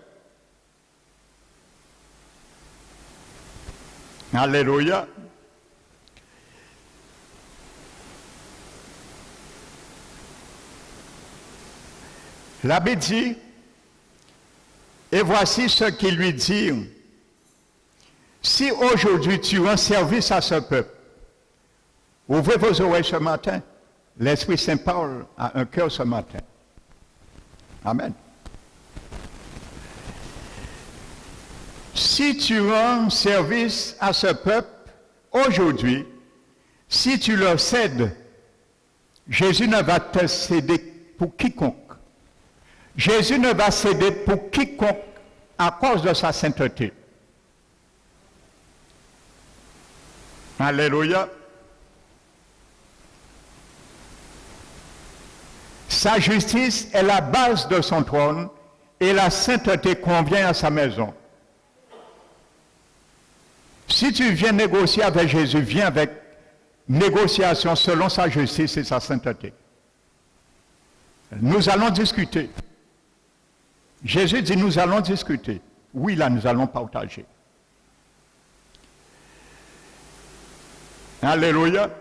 Alléluia. L'abbé dit, et voici ce qu'il lui dit, si aujourd'hui tu rends service à ce peuple, ouvrez vos oreilles ce matin, l'Esprit Saint parle à un cœur ce matin. Amen. Si tu rends service à ce peuple, aujourd'hui, si tu leur cèdes, Jésus ne va te céder pour quiconque. Jésus ne va céder pour quiconque à cause de sa sainteté. Alléluia. Sa justice est la base de son trône et la sainteté convient à sa maison. Si tu viens négocier avec Jésus, viens avec négociation selon sa justice et sa sainteté. Nous allons discuter. Jésus dit, nous allons discuter. Oui, là, nous allons partager. Alléluia.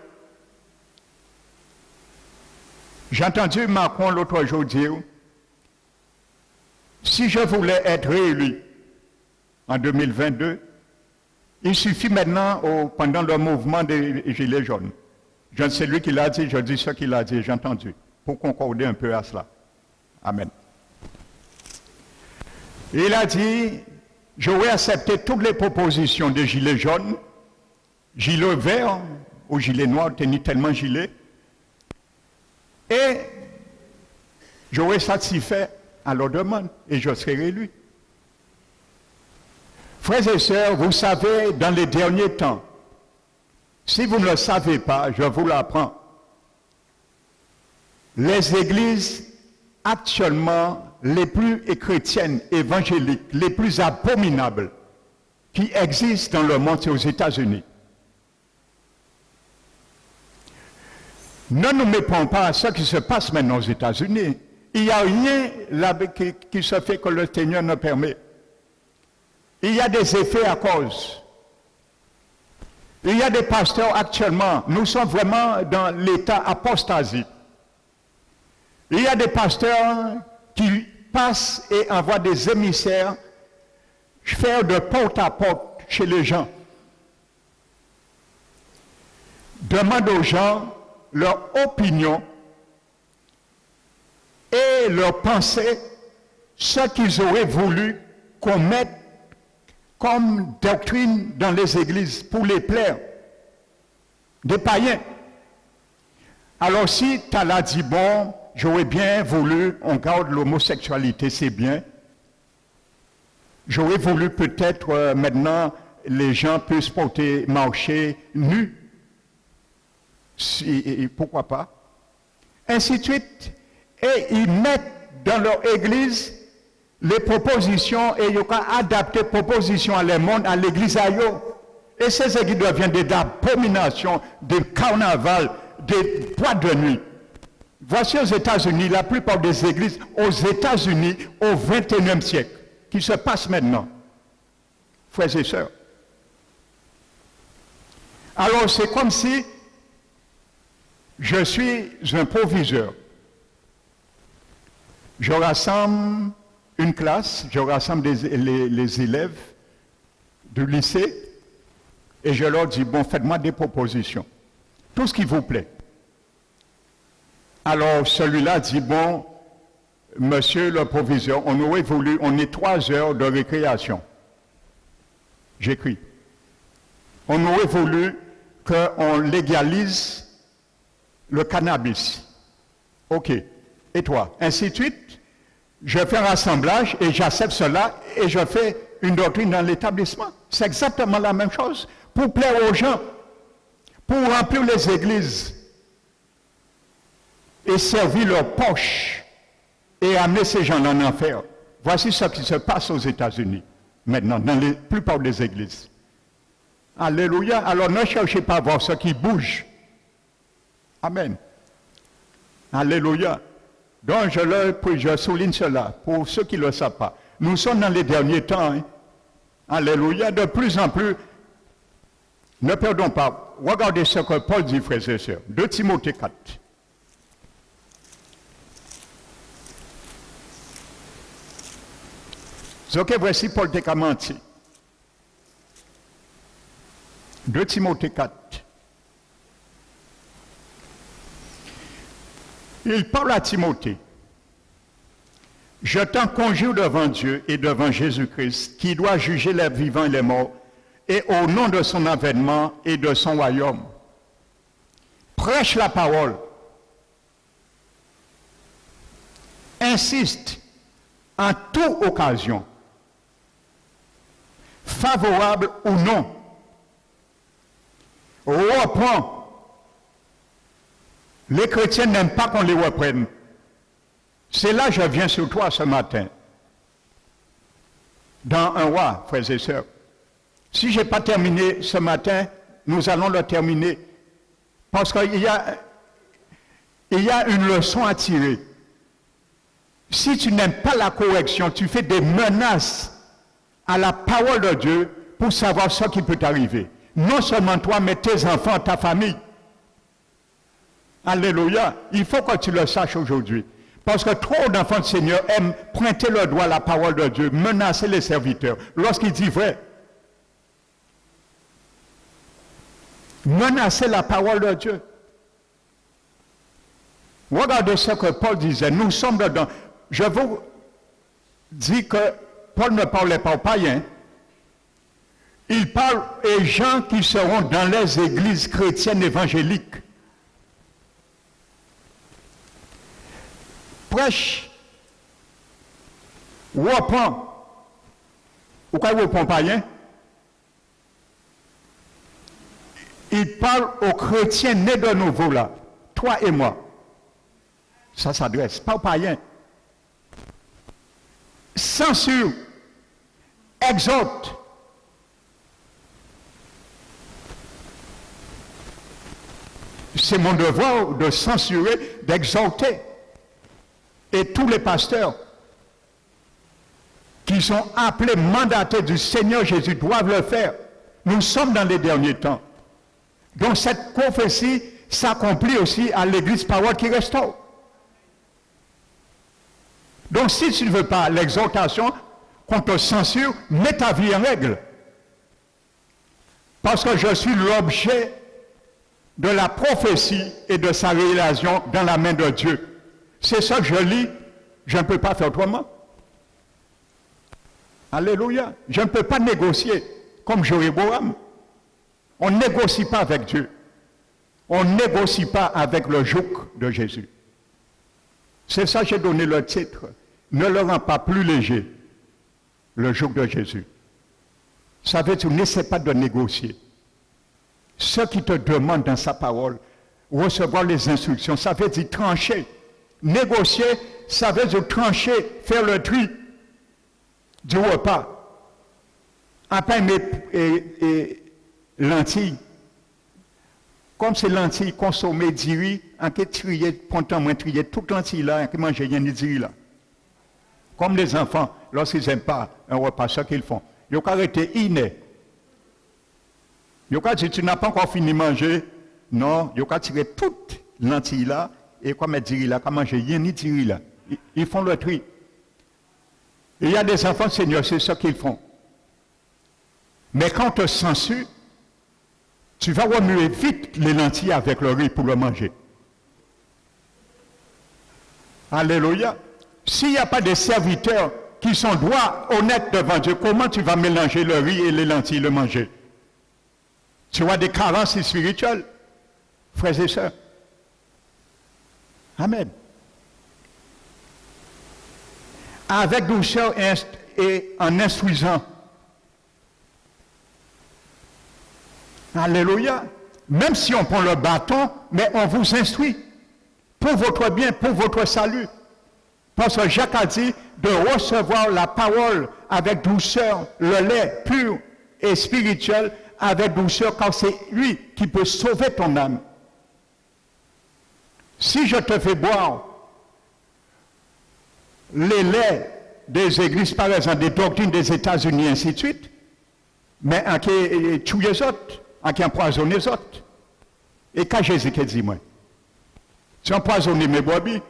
J'ai entendu Macron l'autre jour dire, si je voulais être réélu en 2022, il suffit maintenant, pendant le mouvement des Gilets jaunes. Je ne sais lui qui l'a dit, je dis ce qu'il a dit, j'ai entendu, pour concorder un peu à cela. Amen. Il a dit, j'aurais accepté toutes les propositions des Gilets jaunes, Gilets verts ou Gilets noirs, tenus tellement gilets, et j'aurais satisfait à leur demande et je serais réélu. Frères et sœurs, vous savez, dans les derniers temps, si vous ne le savez pas, je vous l'apprends, les églises actuellement les plus chrétiennes, évangéliques, les plus abominables qui existent dans le monde, c'est aux États-Unis. Ne nous méprenons pas à ce qui se passe maintenant aux États-Unis. Il n'y a rien là qui se fait que le Seigneur ne permet. Il y a des effets à cause. Il y a des pasteurs actuellement, nous sommes vraiment dans l'état apostasie. Il y a des pasteurs qui passent et envoient des émissaires faire de porte à porte chez les gens. Demandent aux gens leur opinion et leur pensée, ce qu'ils auraient voulu qu'on mette comme doctrine dans les églises pour les plaire, des païens. Alors si Tala dit, bon, j'aurais bien voulu, on garde l'homosexualité, c'est bien. J'aurais voulu peut-être maintenant, les gens puissent marcher nus. Pourquoi pas? Ainsi de suite. Et ils mettent dans leur église les propositions et ils ont adapté les propositions à l'église à eux. Et ces églises deviennent des abominations, des carnavals, des boîtes de nuit. Voici aux États-Unis, la plupart des églises aux États-Unis au XXIe siècle, qui se passe maintenant. Frères et sœurs. Alors c'est comme si je suis un proviseur. Je rassemble une classe, je rassemble les élèves du lycée et je leur dis, bon, faites-moi des propositions. Tout ce qui vous plaît. Alors celui-là dit, bon, monsieur le proviseur, on aurait voulu, on est 3 heures de récréation. J'écris. On aurait voulu qu'on légalise le cannabis. OK. Et toi? Ainsi de suite. Je fais un rassemblage et j'accepte cela et je fais une doctrine dans l'établissement. C'est exactement la même chose. Pour plaire aux gens, pour remplir les églises. et servir leur poche et amener ces gens-là en enfer. Voici ce qui se passe aux États-Unis, maintenant, dans la plupart des églises. Alléluia. Alors ne cherchez pas à voir ce qui bouge. Amen. Alléluia. Donc je souligne cela pour ceux qui ne le savent pas. Nous sommes dans les derniers temps. Hein. Alléluia. De plus en plus, ne perdons pas. Regardez ce que Paul dit, frères et sœurs. 2 Timothée 4. Ok, voici Paul qui a menti. 2 Timothée 4. Il parle à Timothée. Je t'en conjure devant Dieu et devant Jésus-Christ, qui doit juger les vivants et les morts, et au nom de son avènement et de son royaume. Prêche la parole. Insiste en toute occasion, favorable ou non. Reprends. Les chrétiens n'aiment pas qu'on les reprenne. C'est là que je viens sur toi ce matin. Dans un roi, frères et sœurs. Si je n'ai pas terminé ce matin, nous allons le terminer. Parce qu'il y a une leçon à tirer. Si tu n'aimes pas la correction, tu fais des menaces à la parole de Dieu pour savoir ce qui peut t'arriver. Non seulement toi, mais tes enfants, ta famille. Alléluia. Il faut que tu le saches aujourd'hui. Parce que trop d'enfants du Seigneur aiment pointer le doigt à la parole de Dieu, menacer les serviteurs. Lorsqu'il dit vrai, menacer la parole de Dieu. Regardez ce que Paul disait. Nous sommes dedans. Je vous dis que Paul ne parlait pas aux païens. Il parle aux gens qui seront dans les églises chrétiennes évangéliques. Prêche. Reprend. Pourquoi il ne reprend païen? Il parle aux chrétiens nés de nouveau là. Toi et moi. Ça s'adresse pas aux païens. Censure. Exhorte. C'est mon devoir de censurer, d'exhorter. Et tous les pasteurs qui sont appelés, mandatés du Seigneur Jésus doivent le faire. Nous sommes dans les derniers temps. Donc cette prophétie s'accomplit aussi à l'église parole qui restaure. Donc si tu ne veux pas l'exhortation, qu'on te censure, mets ta vie en règle. Parce que je suis l'objet de la prophétie et de sa réalisation dans la main de Dieu. C'est ça que je lis, je ne peux pas faire autrement. Alléluia. Je ne peux pas négocier comme Jéroboam. On ne négocie pas avec Dieu. On ne négocie pas avec le joug de Jésus. C'est ça que j'ai donné le titre. Ne le rend pas plus léger, le joug de Jésus. Ça veut dire, n'essaie pas de négocier. Ce qui te demande dans sa parole, recevoir les instructions, ça veut dire trancher. Négocier, ça veut dire trancher, faire le tri du repas. Après mes lentilles, comme ces lentilles consommées d'iri, en qui trier, pendant moins trier, toutes lentilles là, en qui manger rien d'iri là. Comme les enfants, lorsqu'ils n'aiment pas un repas, ce qu'ils font. Ils ont arrêté iné. Ils ont dit, tu n'as pas encore fini de manger. Non, ils ont tiré toutes lentilles là, et comme dire là, comme manger rien ni dire là. Ils font le tri. Et il y a des enfants, Seigneur, c'est ce qu'ils font. Mais quand on te censure, tu vas remuer vite les lentilles avec le riz pour le manger. Alléluia. S'il n'y a pas de serviteurs qui sont droits, honnêtes devant Dieu, comment tu vas mélanger le riz et les lentilles, le manger? Tu as des carences spirituelles, frères et sœurs. Amen. Avec douceur et en instruisant. Alléluia. Même si on prend le bâton, mais on vous instruit. pour votre bien, pour votre salut. Parce que Jacques a dit de recevoir la parole avec douceur, le lait pur et spirituel avec douceur, car c'est lui qui peut sauver ton âme. Si je te fais boire les laits des églises, par exemple, des doctrines des États-Unis, ainsi de suite, mais en qui tue les autres, en qui empoisonne les autres. Et quand Jésus qui dit, moi, tu empoisonnes mes brebis,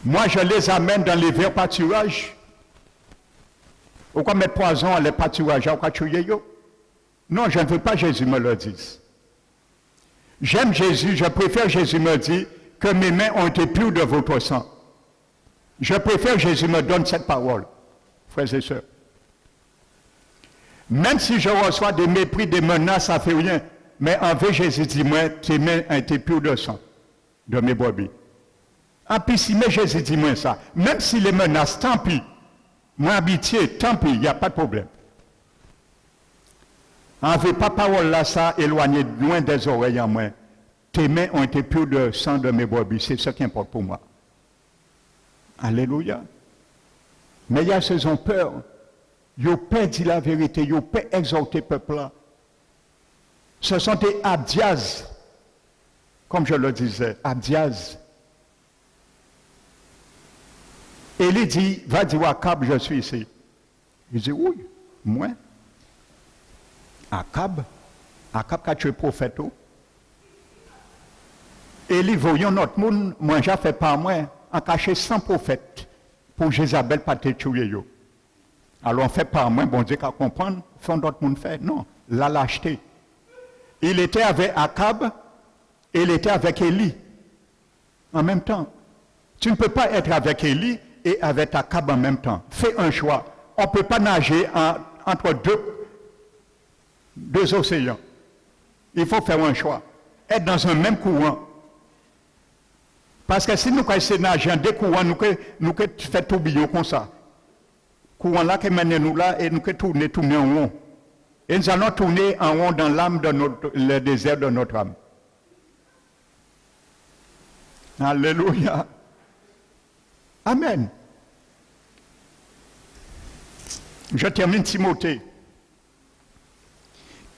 moi je les amène dans les verts pâturages. Pourquoi mettre poison à les pâturages, pourquoi tuer yo? Non, je ne veux pas Jésus me le dise. J'aime Jésus, je préfère Jésus me dire que mes mains ont été pures de votre sang. Je préfère Jésus me donne cette parole, frères et sœurs. Même si je reçois des mépris, des menaces, ça ne fait rien. Mais en vrai, Jésus dit, moi, tes mains ont été pures de sang, de mes brebis. En plus, si mais Jésus dit, moi, ça, même si les menaces, tant pis. Moi, habitué, tant pis, il n'y a pas de problème. En vrai, pas parole là, ça, éloigné loin des oreilles en moi. Tes mains ont été pures de sang de mes brebis. C'est ce qui importe pour moi. Alléluia. Mais il y a ceux qui ont peur. Ils ont peur de dire la vérité. Ils ont peur d'exhorter le peuple là. Ce sont des abdias, comme je le disais, abdias. Élie dit, va dire à Akab, je suis ici. Il dit, oui, moi. Akab qui a tué le prophète. Élie, voyons notre monde, moi j'ai fait par moi, en caché 100 prophètes pour Jézabel pas te tuer. Alors on fait par moi, bon Dieu qu'à comprendre, font d'autres monde fait. Non, la lâcheté. Il était avec Akab et il était avec Élie. En même temps. Tu ne peux pas être avec Élie et avec Akab en même temps. Fais un choix. On ne peut pas nager entre deux océans. Il faut faire un choix. Être dans un même courant. Parce que si nous essayons de nager dans deux courants, nous faisons tourbillon comme ça. Courant là qui mène nous là et nous tourner en rond. Et nous allons tourner en rond dans l'âme de le désert de notre âme. Alléluia. Amen. Je termine Timothée.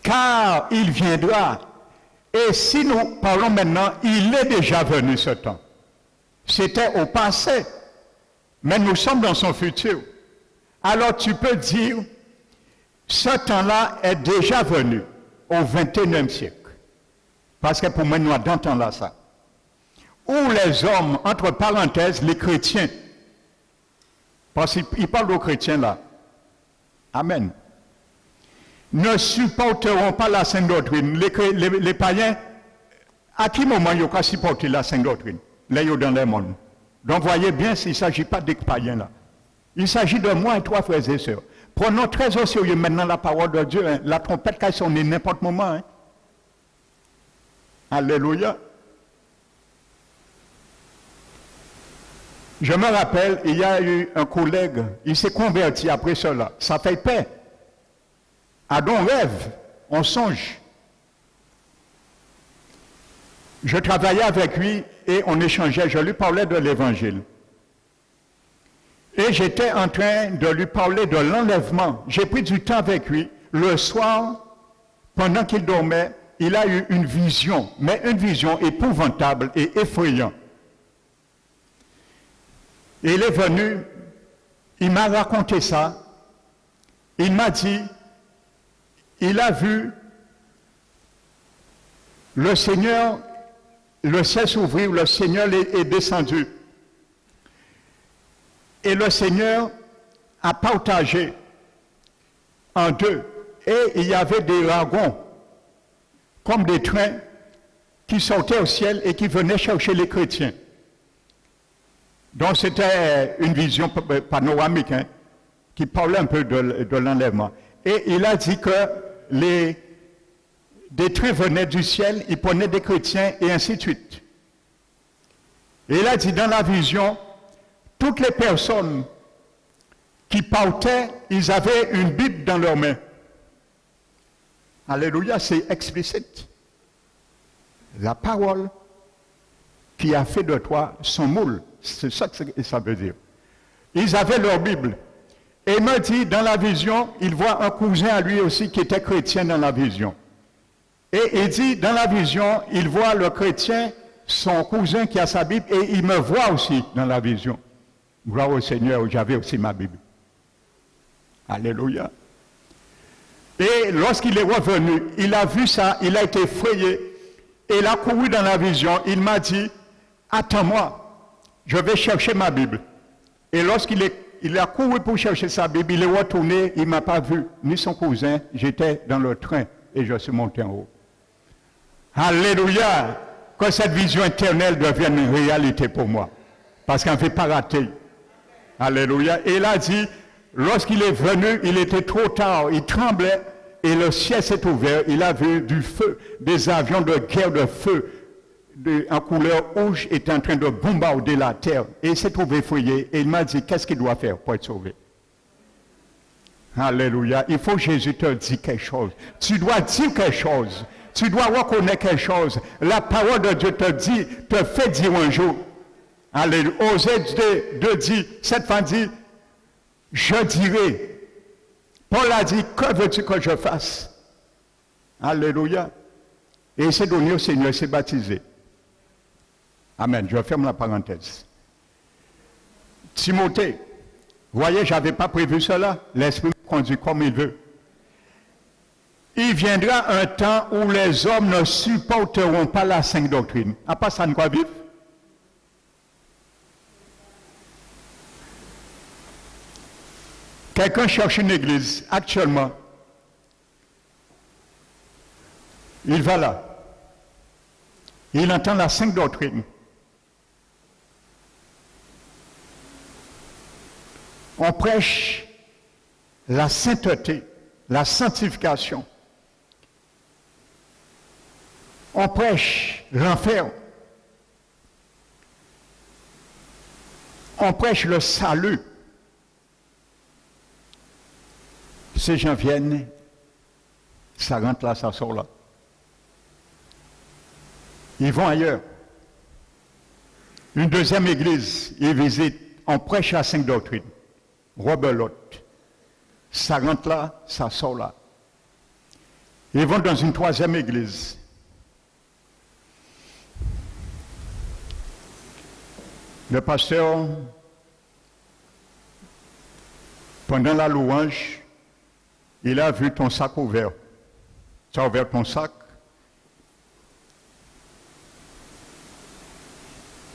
Car il viendra, et si nous parlons maintenant, il est déjà venu ce temps. C'était au passé, mais nous sommes dans son futur. Alors tu peux dire, ce temps-là est déjà venu au XXIe siècle. Parce que pour moi, nous avons temps là ça. Où les hommes, entre parenthèses, les chrétiens, parce qu'il parle aux chrétiens là, amen, ne supporteront pas la sainte doctrine. Les païens, à qui moment ils ont supporté la sainte doctrine? Là, ils sont dans le monde. Donc, voyez bien, il ne s'agit pas des païens là. Il s'agit de moi et toi, frères et sœurs. Prenons très au sérieux maintenant la parole de Dieu. Hein. La trompette qui sonne n'importe moment. Hein. Alléluia. Je me rappelle, il y a eu un collègue, il s'est converti après cela. Ça fait peur. Ah, on rêve, on songe. Je travaillais avec lui et on échangeait, je lui parlais de l'évangile. Et j'étais en train de lui parler de l'enlèvement. J'ai pris du temps avec lui. Le soir, pendant qu'il dormait, il a eu une vision, mais une vision épouvantable et effrayante. Et il est venu, il m'a raconté ça. Il m'a dit, il a vu le Seigneur, le ciel s'ouvrir, le Seigneur est descendu. Et le Seigneur a partagé en deux. Et il y avait des wagons, comme des trains, qui sortaient au ciel et qui venaient chercher les chrétiens. Donc c'était une vision panoramique, hein, qui parlait un peu de l'enlèvement. Et il a dit que des trains venaient du ciel, ils prenaient des chrétiens et ainsi de suite. Et il a dit dans la vision, toutes les personnes qui partaient, ils avaient une Bible dans leurs mains. Alléluia, c'est explicite. La parole qui a fait de toi son moule. C'est ça que ça veut dire. Ils avaient leur Bible. Et il me dit, dans la vision, il voit un cousin à lui aussi qui était chrétien dans la vision. Et il dit, dans la vision, il voit le chrétien, son cousin qui a sa Bible, et il me voit aussi dans la vision. Gloire au Seigneur, j'avais aussi ma Bible. Alléluia. Et lorsqu'il est revenu, il a vu ça, il a été effrayé, et il a couru dans la vision, il m'a dit, attends-moi, je vais chercher ma Bible. Et lorsqu'il a couru pour chercher sa Bible, il est retourné, il ne m'a pas vu, ni son cousin, j'étais dans le train, et je suis monté en haut. Alléluia, que cette vision éternelle devienne une réalité pour moi, parce qu'on ne fait pas rater. Alléluia. Et il a dit, lorsqu'il est venu, il était trop tard, il tremblait et le ciel s'est ouvert. Il a vu du feu, des avions de guerre de feu en couleur rouge étaient en train de bombarder la terre. Et il s'est trouvé effrayé et il m'a dit, qu'est-ce qu'il doit faire pour être sauvé? Alléluia. Il faut que Jésus te dise quelque chose. Tu dois dire quelque chose. Tu dois reconnaître quelque chose. La parole de Dieu te dit, te fait dire un jour. Alléluia. Osée de dire, cette femme dit, je dirai. Paul a dit, que veux-tu que je fasse? Alléluia. Et il s'est donné au Seigneur, il s'est baptisé. Amen. Je ferme la parenthèse. Timothée, voyez, je n'avais pas prévu cela. L'Esprit me conduit comme il veut. Il viendra un temps où les hommes ne supporteront pas la sainte doctrine. À part ça, ne quoi vivre? Quelqu'un cherche une église actuellement. Il va là. Il entend la sainte doctrine. On prêche la sainteté, la sanctification. On prêche l'enfer. On prêche le salut. Ces gens viennent, ça rentre là, ça sort là. Ils vont ailleurs. Une deuxième église, ils visitent, on prêche la sainte doctrine. Rebelote. Ça rentre là, ça sort là. Ils vont dans une troisième église. Le pasteur, pendant la louange, il a vu ton sac ouvert. Tu as ouvert ton sac.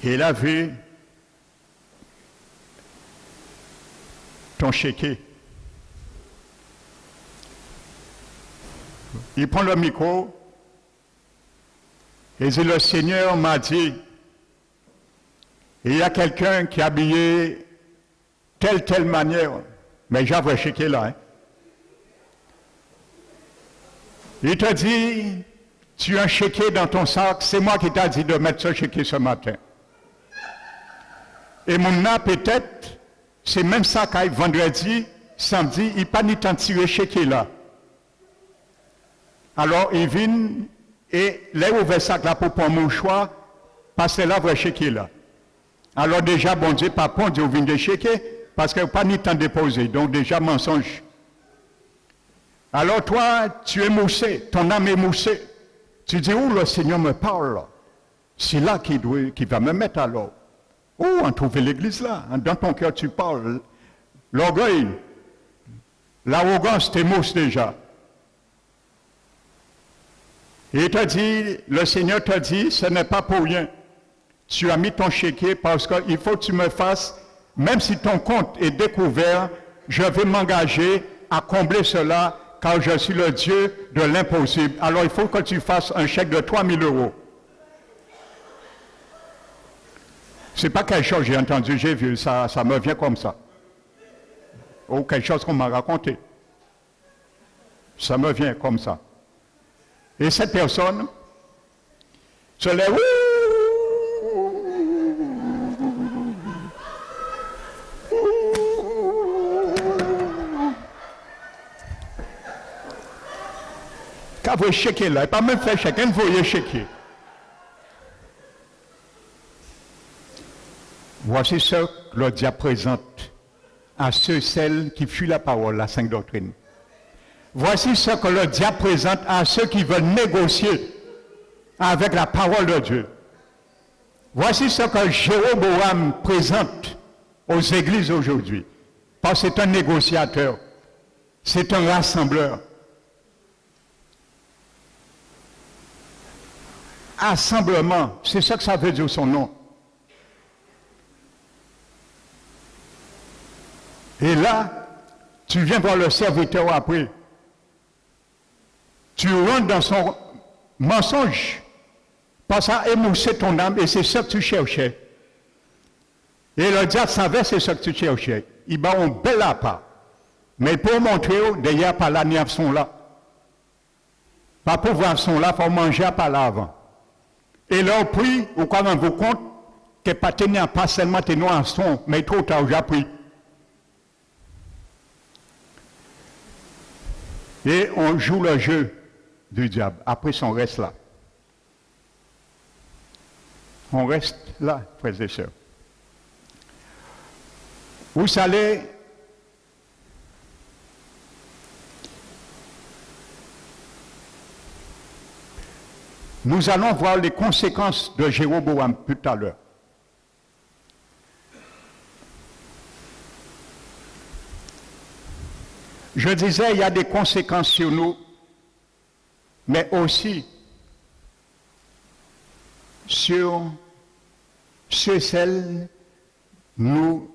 Et il a vu ton chéquier. Il prend le micro et dit, le Seigneur m'a dit, il y a quelqu'un qui est habillé telle manière, mais j'avais chéquier là. Hein. Il te dit, tu as un chéquier dans ton sac, c'est moi qui t'ai dit de mettre ce chéquier ce matin. Et mon n'a peut-être, c'est même ça qu'il vendredi, samedi, il pas ni tant tiré chéquier là. Alors il vient et là il ouvre sac là pour prendre mon choix, parce que là vrai chéquier là. Alors déjà bon Dieu pas prendre Dieu vient de chéquier parce que pas ni temps déposer, donc déjà mensonge. Alors toi, tu es moussé, ton âme est moussée. Tu dis, où le Seigneur me parle? C'est là qu'il va me mettre alors. Où on trouve l'église là? Dans ton cœur, tu parles. L'orgueil, l'arrogance t'émousse déjà. Et il te dit, le Seigneur te dit, ce n'est pas pour rien. Tu as mis ton chéquier parce qu'il faut que tu me fasses, même si ton compte est découvert, je vais m'engager à combler cela, car je suis le Dieu de l'impossible. Alors il faut que tu fasses un chèque de 3 000 €. Ce n'est pas quelque chose que j'ai entendu, j'ai vu, ça me vient comme ça. Ou quelque chose qu'on m'a raconté. Ça me vient comme ça. Et cette personne se lève. Quand vous chéquez là, pas même faire chacun, vous voyez chéquer. Voici ce que le diable présente à ceux et celles qui fuient la parole, la sainte doctrine. Voici ce que le diable présente à ceux qui veulent négocier avec la parole de Dieu. Voici ce que Jéroboam présente aux églises aujourd'hui. Parce que c'est un négociateur, c'est un rassembleur. Assemblement, c'est ça que ça veut dire son nom. Et là, tu viens voir le serviteur après. Tu rentres dans son mensonge. Parce que ça a émoussé ton âme et c'est ça que tu cherchais. Et le diable savait c'est ça que tu cherchais. Il va un bel appât. Mais pour montrer, derrière par là, ils sont là. Pas pour voir sont là, il faut manger par là avant. Et là, au prix, vous vous compte que pas seulement tes noirs sont, mais trop tard, j'ai appris. Et on joue le jeu du diable. Après, on reste là. On reste là, frères et sœurs. Vous savez, nous allons voir les conséquences de Jéroboam tout à l'heure. Je disais, il y a des conséquences sur nous, mais aussi sur ceux et celles nous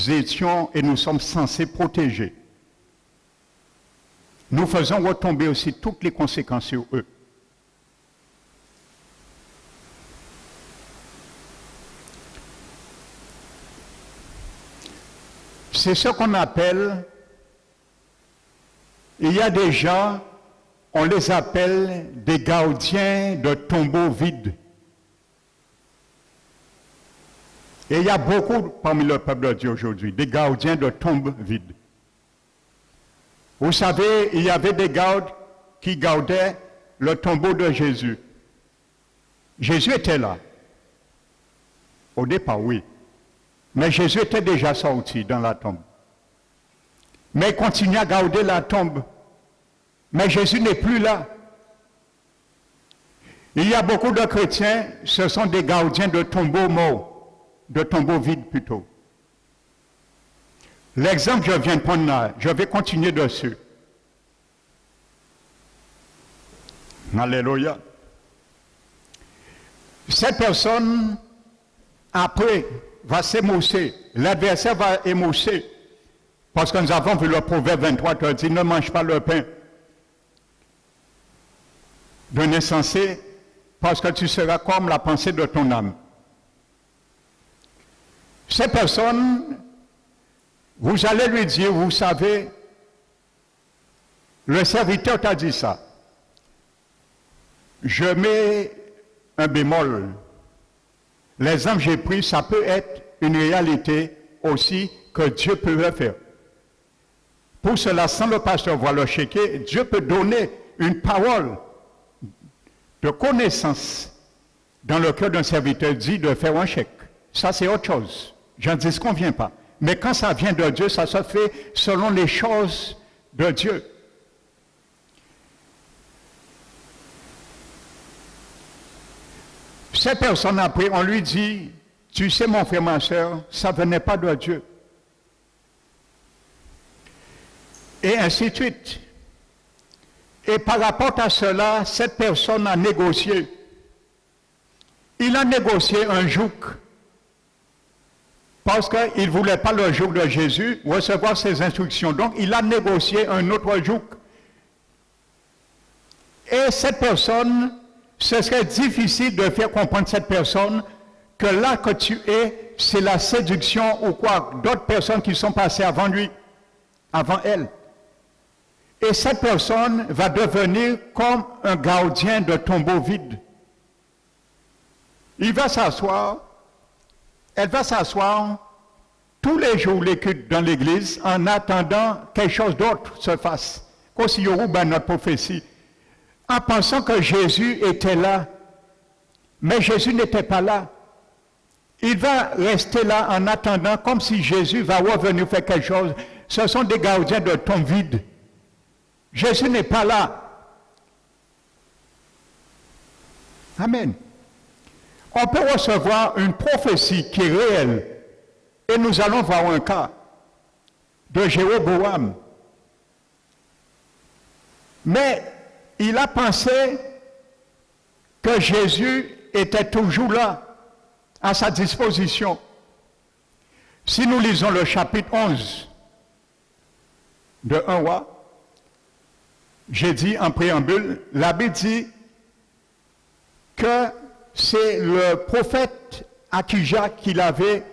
étions et nous sommes censés protéger. Nous faisons retomber aussi toutes les conséquences sur eux. C'est ce qu'on appelle, il y a des gens, on les appelle des gardiens de tombeaux vides. Et il y a beaucoup parmi le peuple de Dieu aujourd'hui, des gardiens de tombes vides. Vous savez, il y avait des gardes qui gardaient le tombeau de Jésus. Jésus était là. Au départ, oui. Mais Jésus était déjà sorti dans la tombe. Mais il continue à garder la tombe. Mais Jésus n'est plus là. Il y a beaucoup de chrétiens, ce sont des gardiens de tombeaux morts, de tombeaux vides plutôt. L'exemple que je viens de prendre là, je vais continuer dessus. Alléluia. Cette personne, après, va s'émousser. L'adversaire va émousser. Parce que nous avons vu le Proverbe 23 qui dit, ne mange pas le pain d'un insensé, parce que tu seras comme la pensée de ton âme. Cette personne, vous allez lui dire, vous savez, le serviteur t'a dit ça. Je mets un bémol. L'exemple que j'ai pris, ça peut être une réalité aussi que Dieu peut le faire. Pour cela, sans le pasteur voir le chéquier, Dieu peut donner une parole de connaissance dans le cœur d'un serviteur dit de faire un chèque. Ça, c'est autre chose. J'en dis ce qu'on ne vient pas. Mais quand ça vient de Dieu, ça se fait selon les choses de Dieu. Cette personne après, on lui dit, tu sais mon frère, ma soeur, ça ne venait pas de Dieu. Et ainsi de suite. Et par rapport à cela, cette personne a négocié. Il a négocié un joug. Parce qu'il ne voulait pas le joug de Jésus, recevoir ses instructions. Donc, il a négocié un autre joug. Et cette personne, ce serait difficile de faire comprendre cette personne que là que tu es, c'est la séduction ou quoi, d'autres personnes qui sont passées avant lui, avant elle. Et cette personne va devenir comme un gardien de tombeau vide. Il va s'asseoir, elle va s'asseoir tous les jours les cultes dans l'église en attendant quelque chose d'autre se fasse. Comme si Yoruba notre prophétie. En pensant que Jésus était là. Mais Jésus n'était pas là. Il va rester là en attendant, comme si Jésus va revenir faire quelque chose. Ce sont des gardiens de tombe vide. Jésus n'est pas là. Amen. On peut recevoir une prophétie qui est réelle. Et nous allons voir un cas de Jéroboam. Mais il a pensé que Jésus était toujours là, à sa disposition. Si nous lisons le chapitre 11 de 1 roi, j'ai dit en préambule, la Bible dit que c'est le prophète Akija qui l'avait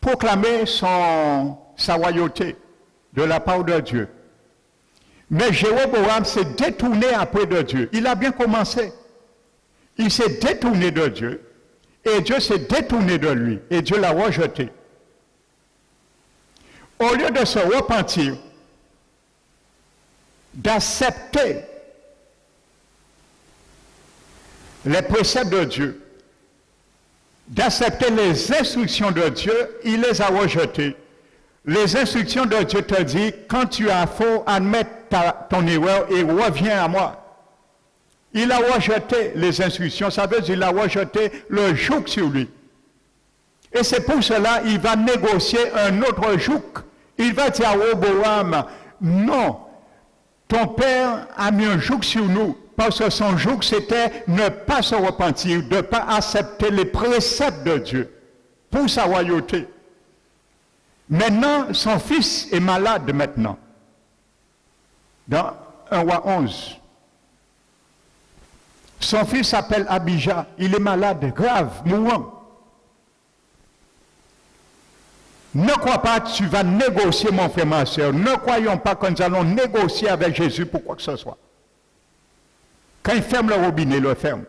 proclamé sa royauté de la part de Dieu. Mais Jéroboam s'est détourné après de Dieu. Il a bien commencé. Il s'est détourné de Dieu et Dieu s'est détourné de lui et Dieu l'a rejeté. Au lieu de se repentir, d'accepter les préceptes de Dieu, d'accepter les instructions de Dieu, il les a rejetées. Les instructions de Dieu te disent, quand tu as faux, admettre ton erreur et reviens à moi. Il a rejeté les instructions, ça veut dire qu'il a rejeté le joug sur lui. Et c'est pour cela qu'il va négocier un autre joug. Il va dire à Roboam, non, ton père a mis un joug sur nous, parce que son joug c'était ne pas se repentir, de ne pas accepter les préceptes de Dieu pour sa royauté. Maintenant, son fils est malade maintenant. Dans 1 roi 11. Son fils s'appelle Abijah. Il est malade, grave, mourant. Ne crois pas que tu vas négocier, mon frère, ma soeur. Ne croyons pas que nous allons négocier avec Jésus pour quoi que ce soit. Quand il ferme le robinet, il le ferme.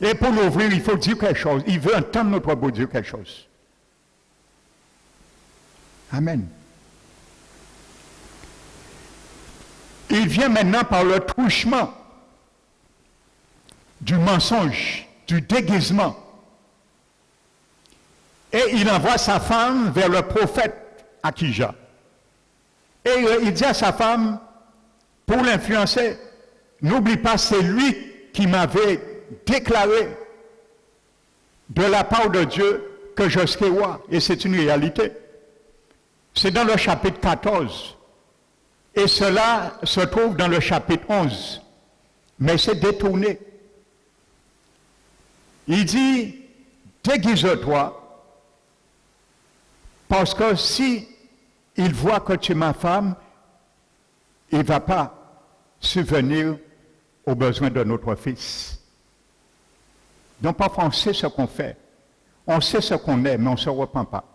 Et pour l'ouvrir, il faut dire quelque chose. Il veut entendre notre beau dire quelque chose. Amen. Il vient maintenant par le truchement du mensonge, du déguisement. Et il envoie sa femme vers le prophète Akija. Et il dit à sa femme, pour l'influencer, n'oublie pas, c'est lui qui m'avait déclaré de la part de Dieu que je serai roi. Et c'est une réalité. C'est dans le chapitre 14. Et cela se trouve dans le chapitre 11. Mais c'est détourné. Il dit, déguise-toi, parce que si il voit que tu es ma femme, il ne va pas subvenir aux besoins de notre fils. Donc parfois on sait ce qu'on fait. On sait ce qu'on est, mais on ne se repent pas.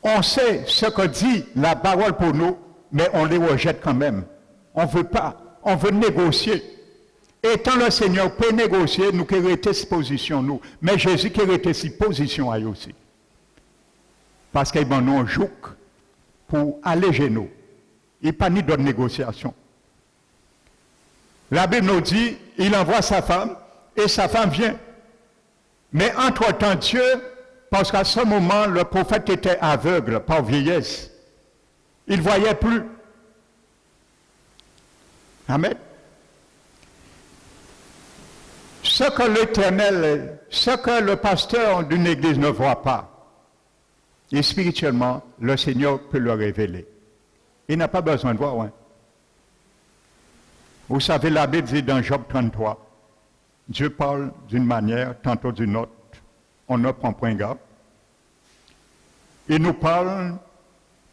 On sait ce que dit la parole pour nous, mais on les rejette quand même. On ne veut pas. On veut négocier. Et tant le Seigneur peut négocier, nous qui arrêter cette position, nous. Mais Jésus qui arrêter cette position à aussi. Parce qu'il y a un joug pour alléger nous. Il n'y a pas ni d'autre négociation. La Bible nous dit, il envoie sa femme, et sa femme vient. Mais entre-temps, Dieu, parce qu'à ce moment, le prophète était aveugle par vieillesse. Il ne voyait plus. Amen. Ce que l'Éternel, ce que le pasteur d'une église ne voit pas, et spirituellement, le Seigneur peut le révéler. Il n'a pas besoin de voir. Hein. Vous savez, la Bible dit dans Job 33, Dieu parle d'une manière, tantôt d'une autre. On ne prend point garde. Il nous parle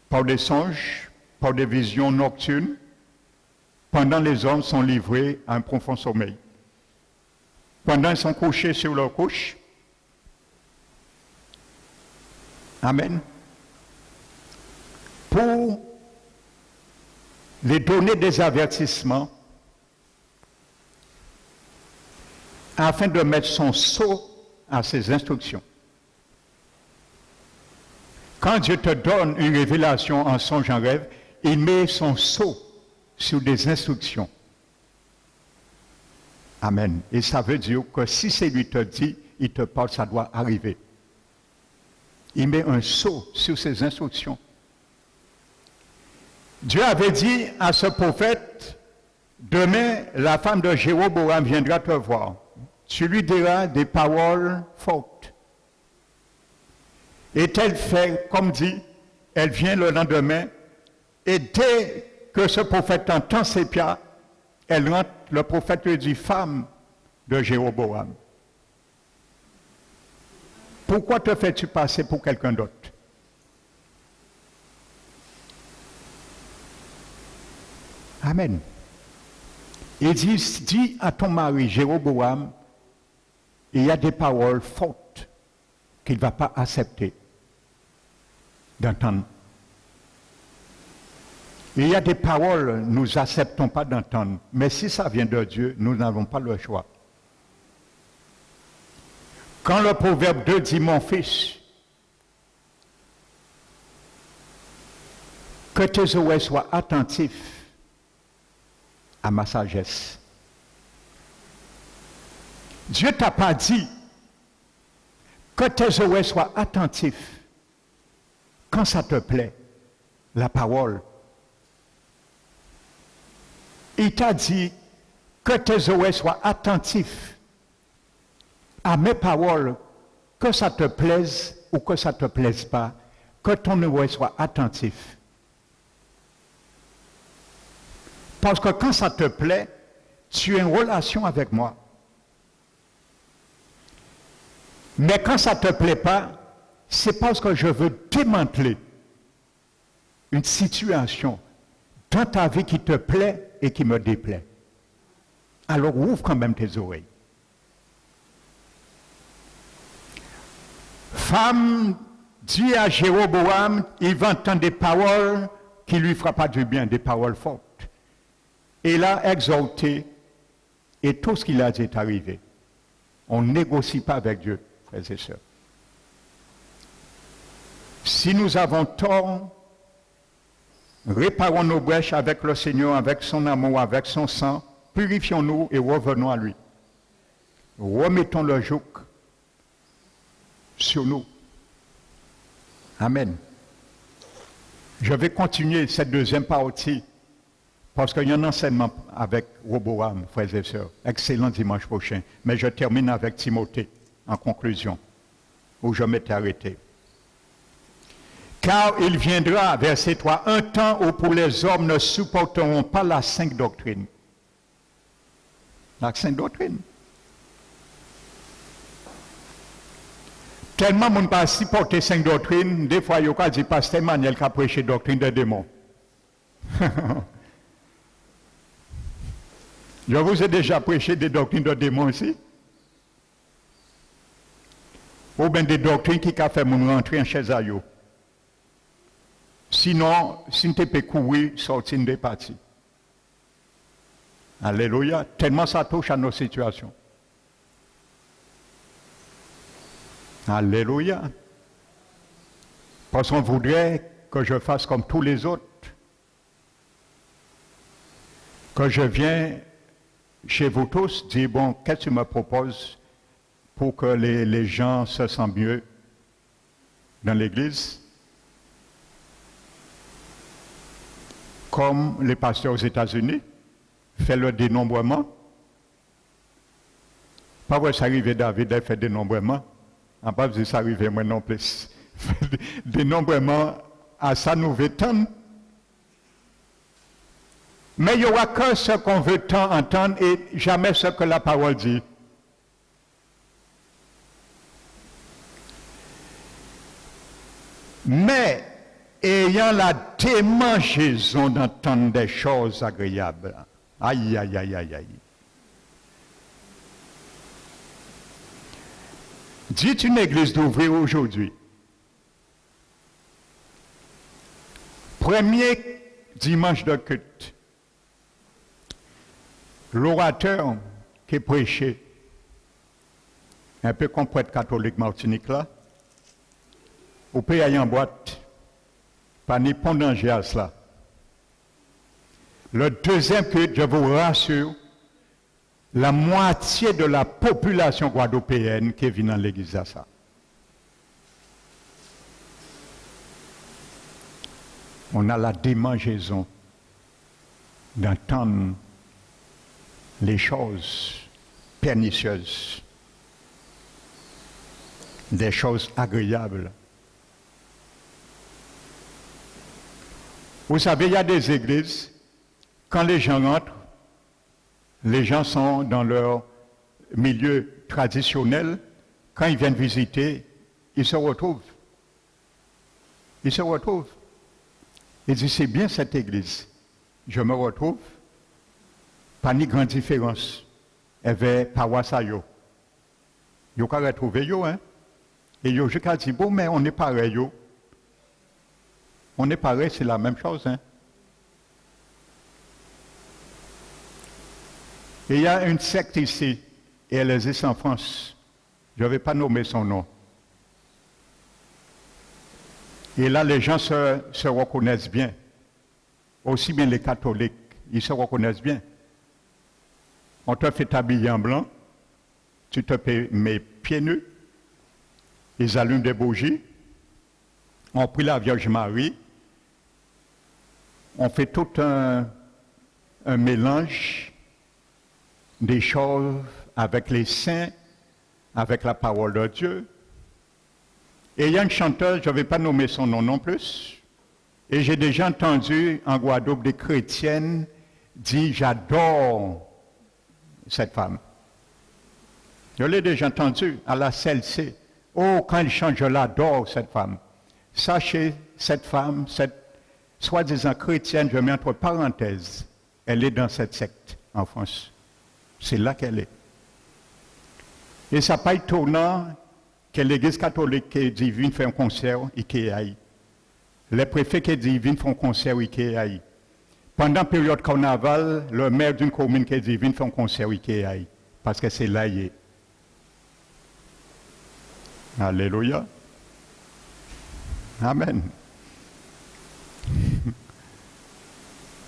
par des songes, par des visions nocturnes, pendant les hommes sont livrés à un profond sommeil. Pendant ils sont couchés sur leur couche. Amen. Pour les donner des avertissements afin de mettre son sceau à ses instructions. Quand Dieu te donne une révélation en songe, en rêve, il met son sceau sur des instructions. Amen. Et ça veut dire que si c'est lui te dit, il te parle, ça doit arriver. Il met un sceau sur ses instructions. Dieu avait dit à ce prophète, demain, la femme de Jéroboam viendra te voir. Tu lui diras des paroles fortes. Et elle fait, comme dit, elle vient le lendemain, et dès que ce prophète entend ses pieds, elle rentre, le prophète lui dit, femme de Jéroboam, pourquoi te fais-tu passer pour quelqu'un d'autre? Amen. Il dit, dis à ton mari Jéroboam, il y a des paroles fortes qu'il ne va pas accepter d'entendre. Il y a des paroles, nous n'acceptons pas d'entendre. Mais si ça vient de Dieu, nous n'avons pas le choix. Quand le Proverbe 2 dit, mon fils, que tes oreilles soient attentifs à ma sagesse. Dieu t'a pas dit que tes oreilles soient attentifs quand ça te plaît, la parole. Il t'a dit que tes oreilles soient attentifs à mes paroles, que ça te plaise ou que ça ne te plaise pas, que ton oreille soit attentif. Parce que quand ça te plaît, tu as une relation avec moi. Mais quand ça ne te plaît pas, c'est parce que je veux démanteler une situation dans ta vie qui te plaît et qui me déplaît. Alors ouvre quand même tes oreilles. Femme dit à Jéroboam, il va entendre des paroles qui ne lui feront pas du bien, des paroles fortes. Et il a exhorté, et tout ce qu'il a dit est arrivé. On ne négocie pas avec Dieu, frères et sœurs. Si nous avons tort, réparons nos brèches avec le Seigneur, avec son amour, avec son sang, purifions-nous et revenons à lui. Remettons le joug sur nous. Amen. Je vais continuer cette deuxième partie parce qu'il y a un enseignement avec Roboam, frères et sœurs. Excellent dimanche prochain. Mais je termine avec Timothée en conclusion, où je m'étais arrêté. Car il viendra, verset 3, un temps où pour les hommes ne supporteront pas la sainte doctrine. La sainte doctrine. Tellement on ne pas supporter sainte doctrine, des fois il y a dit pasteur Manuel qui a prêché doctrine des démons. Je vous ai déjà prêché des doctrines de démons ici. Ou bien des doctrines qui ont fait mon rentrer en chez Ayo. Sinon, si tu peux courir, sortir des parties. Alléluia. Tellement ça touche à nos situations. Alléluia. Parce qu'on voudrait que je fasse comme tous les autres. Que je viens chez vous tous dire, bon, qu'est-ce que tu me proposes pour que les gens se sentent mieux dans l'église? Comme les pasteurs aux États-Unis fait le dénombrement. Pas vrai, ça arrivait David a fait dénombrement. En pas dire ça arrivait moi non plus. Dénombrement à sa nouvelle temps. Mais il n'y aura que ce qu'on veut tant entendre et jamais ce que la parole dit. Mais ayant la démangeaison d'entendre des choses agréables. Aïe, aïe, aïe, aïe, aïe. Dites une église d'ouvrir aujourd'hui. Premier dimanche de culte. L'orateur qui prêchait, un peu comme prêtre catholique Martinique là, au pays en boîte, pas ni pont danger à cela. Le deuxième culte, je vous rassure, la moitié de la population guadeloupéenne qui vient dans l'église à ça. On a la démangeaison d'entendre les choses pernicieuses, des choses agréables. Vous savez, il y a des églises, quand les gens rentrent, les gens sont dans leur milieu traditionnel, quand ils viennent visiter, ils se retrouvent. Ils se retrouvent. Ils disent, c'est bien cette église. Je me retrouve, pas ni grande différence. Avec paroisse à yo. Yo ka retrouver yo, hein. Et yo, je dis, bon, mais on est pareil, yo. On est pareil, c'est la même chose, hein. Et il y a une secte ici, et elle existe en France. Je ne vais pas nommer son nom. Et là, les gens se reconnaissent bien. Aussi bien les catholiques, ils se reconnaissent bien. On te fait t'habiller en blanc, tu te mets pieds nus, ils allument des bougies, on prie la Vierge Marie, on fait tout un mélange des choses avec les saints, avec la parole de Dieu. Et il y a une chanteuse, je ne vais pas nommer son nom non plus, et j'ai déjà entendu en Guadeloupe des chrétiennes dire « j'adore cette femme ». Je l'ai déjà entendu à la CLC. Oh, quand elle chante, je l'adore cette femme. Sachez, cette femme, cette soi-disant chrétienne, je mets entre parenthèses, elle est dans cette secte en France. C'est là qu'elle est. Et ça n'est pas étonnant que l'Église catholique qui dit viens faire un concert et qui aille. Les préfets qui disent viens faire un concert et qui aille. Pendant la période carnaval, le maire d'une commune qui dit viens faire un concert et qui aille. Parce que c'est là qu'il est. Alléluia. Amen.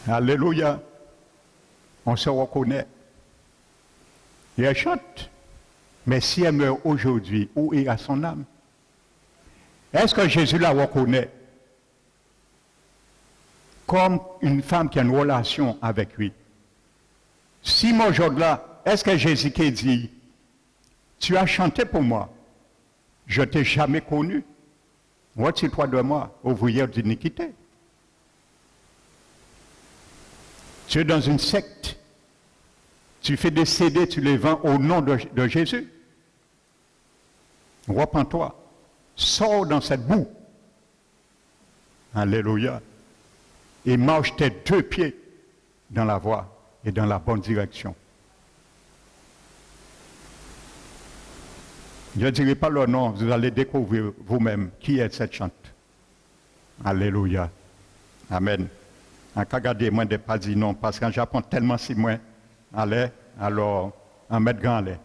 Alléluia. On se reconnaît. Et elle chante. Mais si elle meurt aujourd'hui, où ira son âme? Est-ce que Jésus la reconnaît comme une femme qui a une relation avec lui? Si moi aujourd'hui-là, est-ce que Jésus qui dit, tu as chanté pour moi, je ne t'ai jamais connu, retire-toi de moi, ouvrière d'iniquité. Tu es dans une secte. Tu fais des CD, tu les vends au nom de Jésus. Repends-toi. Sors dans cette boue. Alléluia. Et marche tes deux pieds dans la voie et dans la bonne direction. Je ne dirai pas le nom, vous allez découvrir vous-même qui est cette chante. Alléluia. Amen. En cas de moi, de pas dire non, parce que j'apprends tellement si moi. Allez, alors, en mettre grand allez.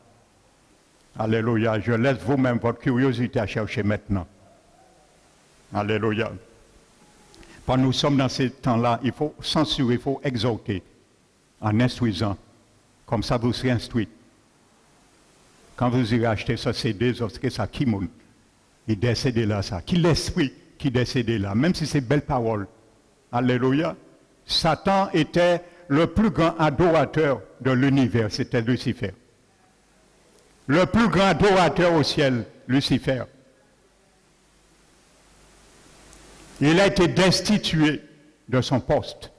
Alléluia. Je laisse vous-même votre curiosité à chercher maintenant. Alléluia. Quand nous sommes dans ces temps-là, il faut censurer, il faut exhorter en instruisant. Comme ça, vous serez instruit. Quand vous irez acheter ce CD, vous serez ça qui monte. Et des CD là, ça. Qui l'esprit qui décède là, même si c'est belle parole. Alléluia. Satan était le plus grand adorateur de l'univers, c'était Lucifer. Le plus grand adorateur au ciel, Lucifer. Il a été destitué de son poste,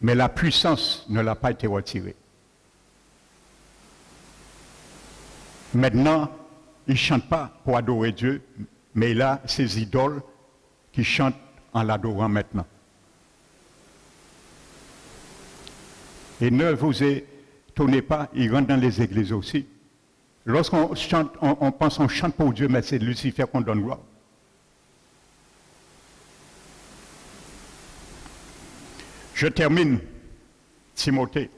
mais la puissance ne l'a pas été retirée. Maintenant, il ne chante pas pour adorer Dieu, mais il a ses idoles qui chantent en l'adorant maintenant. Et ne vous étonnez pas, il rentre dans les églises aussi. Lorsqu'on chante, on pense qu'on chante pour Dieu, mais c'est Lucifer qu'on donne gloire. Je termine, Timothée.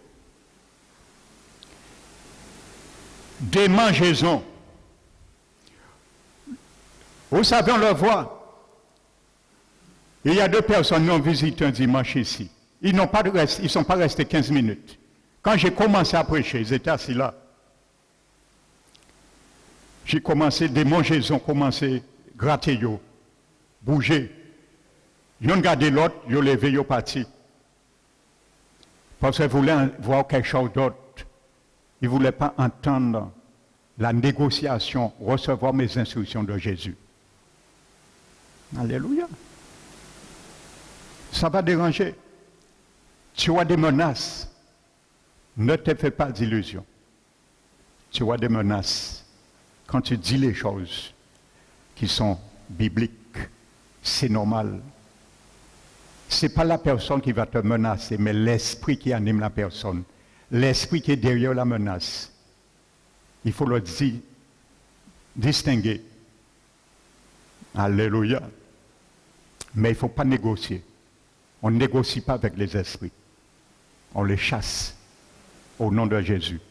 Démangeaison. Vous savez, on le voit. Il y a deux personnes qui ont visité un dimanche ici. Ils ne sont pas restés 15 minutes. Quand j'ai commencé à prêcher, ils étaient assis là. J'ai commencé, des démons ont commencé à gratter, bouger. Ils ont gardé l'autre, ils ont levé, ils ont parti. Parce qu'ils voulaient voir quelque chose d'autre. Ils ne voulaient pas entendre la négociation, recevoir mes instructions de Jésus. Alléluia. Ça va déranger. Tu as des menaces. Ne te fais pas d'illusions. Tu as des menaces. Quand tu dis les choses qui sont bibliques, c'est normal. Ce n'est pas la personne qui va te menacer, mais l'esprit qui anime la personne. L'esprit qui est derrière la menace. Il faut le distinguer. Alléluia. Mais il ne faut pas négocier. On ne négocie pas avec les esprits. On les chasse au nom de Jésus.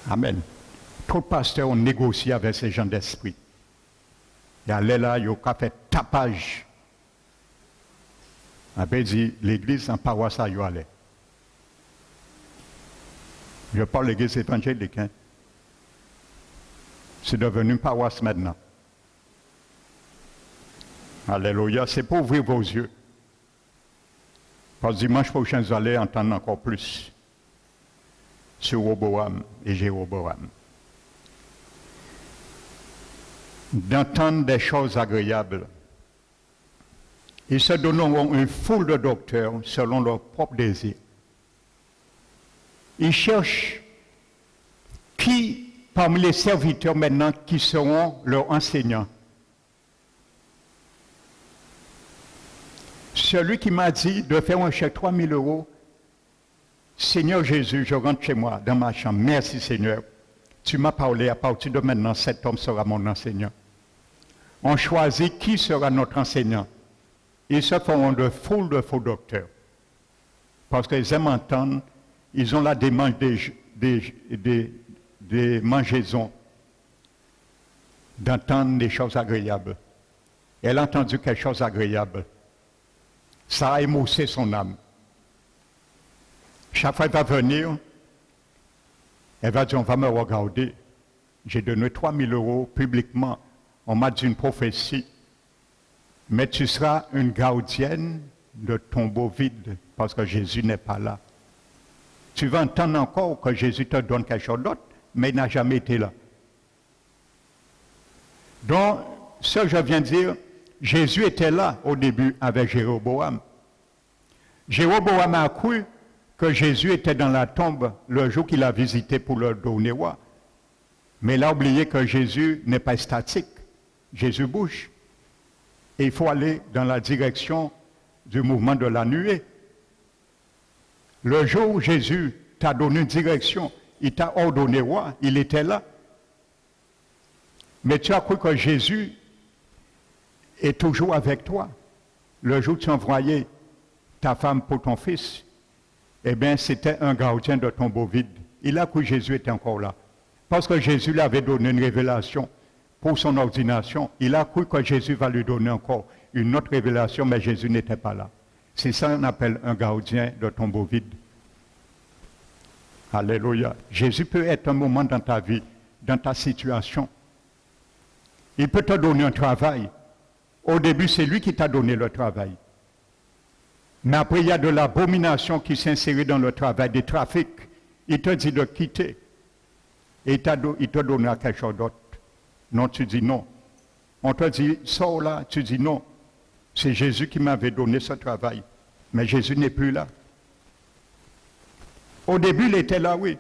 Amen. Trop de pasteurs ont négocié avec ces gens d'esprit. Et allez là, ils ont fait tapage. Après, dit l'église en paroisse à y aller. Je parle de l'église évangélique. Hein. C'est devenu une paroisse maintenant. Alléluia. C'est pour ouvrir vos yeux. Parce que dimanche prochain, vous allez entendre encore plus sur Roboam et Jéroboam. D'entendre des choses agréables. Ils se donneront une foule de docteurs selon leur propre désir. Ils cherchent qui, parmi les serviteurs maintenant, qui seront leurs enseignants. Celui qui m'a dit de faire un chèque 3 000 €, Seigneur Jésus, je rentre chez moi, dans ma chambre. Merci Seigneur. Tu m'as parlé, à partir de maintenant, cet homme sera mon enseignant. On choisit qui sera notre enseignant. Ils se feront de foule de faux docteurs. Parce qu'ils aiment entendre, ils ont la démarche des mangeaisons, d'entendre des choses agréables. Elle a entendu quelque chose d'agréable. Ça a émoussé son âme. Chaque fois qu'elle va venir, elle va dire, on va me regarder. J'ai donné 3 000 € publiquement. On m'a dit une prophétie. Mais tu seras une gardienne de tombeau vide parce que Jésus n'est pas là. Tu vas entendre encore que Jésus te donne quelque chose d'autre, mais il n'a jamais été là. Donc, ce que je viens de dire, Jésus était là au début avec Jéroboam. Jéroboam a cru que Jésus était dans la tombe le jour qu'il a visité pour le donner roi. Mais il a oublié que Jésus n'est pas statique. Jésus bouge. Et il faut aller dans la direction du mouvement de la nuée. Le jour où Jésus t'a donné une direction, il t'a ordonné roi, il était là. Mais tu as cru que Jésus est toujours avec toi. Le jour où tu envoyais ta femme pour ton fils, eh bien, c'était un gardien de tombeau vide. Il a cru que Jésus était encore là. Parce que Jésus lui avait donné une révélation pour son ordination. Il a cru que Jésus va lui donner encore une autre révélation, mais Jésus n'était pas là. C'est ça qu'on appelle un gardien de tombeau vide. Alléluia. Jésus peut être un moment dans ta vie, dans ta situation. Il peut te donner un travail. Au début, c'est lui qui t'a donné le travail. Mais après, il y a de l'abomination qui s'insérit dans le travail, des trafics. Il te dit de quitter. Et il te donnera quelque chose d'autre. Non, tu dis non. On te dit, sors là, tu dis non. C'est Jésus qui m'avait donné ce travail. Mais Jésus n'est plus là. Au début, il était là, oui.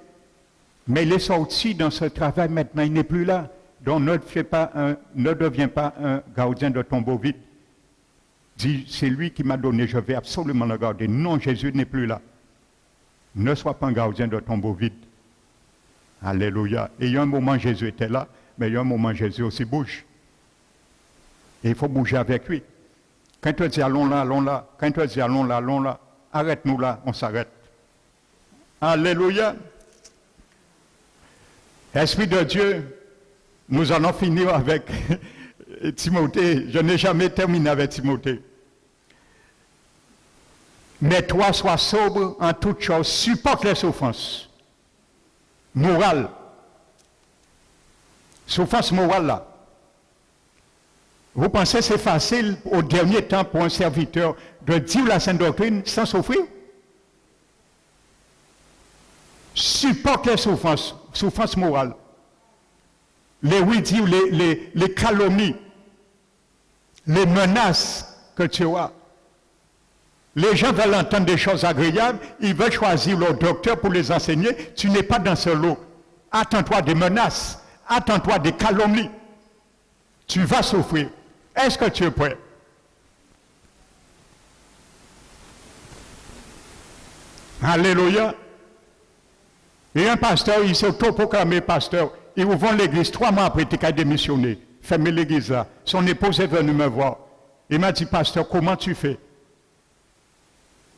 Mais il est sorti dans ce travail maintenant, il n'est plus là. Donc ne deviens pas un gardien de tombeau vide. Dis, c'est lui qui m'a donné, je vais absolument le garder. Non, Jésus n'est plus là. Ne sois pas un gardien de tombeau vide. Alléluia. Et il y a un moment, Jésus était là, mais il y a un moment, Jésus aussi bouge. Et il faut bouger avec lui. Quand il te dit allons là, allons là. Quand il te dit allons là, arrête-nous là, on s'arrête. Alléluia. Esprit de Dieu, nous allons finir avec Timothée. Je n'ai jamais terminé avec Timothée. Mais toi, sois sobre en toutes choses, supporte les souffrances. Morale. Souffrance morale là. Vous pensez que c'est facile au dernier temps pour un serviteur de dire la Sainte Doctrine sans souffrir? Supporte les souffrances, souffrances morales. Les oui-dire, les calomnies, les menaces que tu as. Les gens veulent entendre des choses agréables, ils veulent choisir leur docteur pour les enseigner. Tu n'es pas dans ce lot. Attends-toi des menaces, attends-toi des calomnies. Tu vas souffrir. Est-ce que tu es prêt? Alléluia. Et un pasteur, il s'est autoproclamé pasteur. Il ouvre l'église 3 mois après, il a démissionné. Fermé l'église là. Son épouse est venue me voir. Il m'a dit, pasteur, comment tu fais?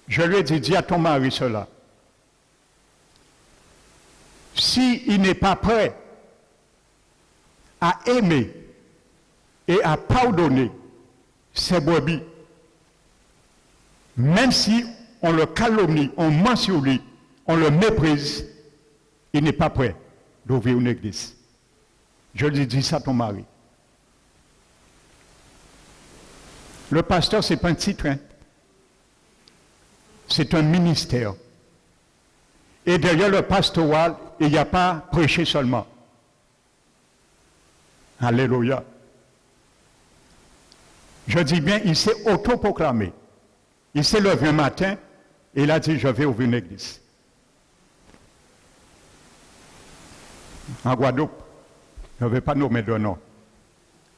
Je lui ai dit, dis à ton mari cela. S'il n'est pas prêt à aimer et à pardonner ses brebis, même si on le calomnie, on ment sur lui, on le méprise, il n'est pas prêt d'ouvrir une église. Je lui dis ça à ton mari. Le pasteur, ce n'est pas un titre, hein? C'est un ministère. Et derrière le pastoral, il n'y a pas prêcher seulement. Alléluia. Je dis bien, il s'est autoproclamé. Il s'est levé un matin et il a dit, je vais ouvrir une église. En Guadeloupe, je ne vais pas nommer de nom.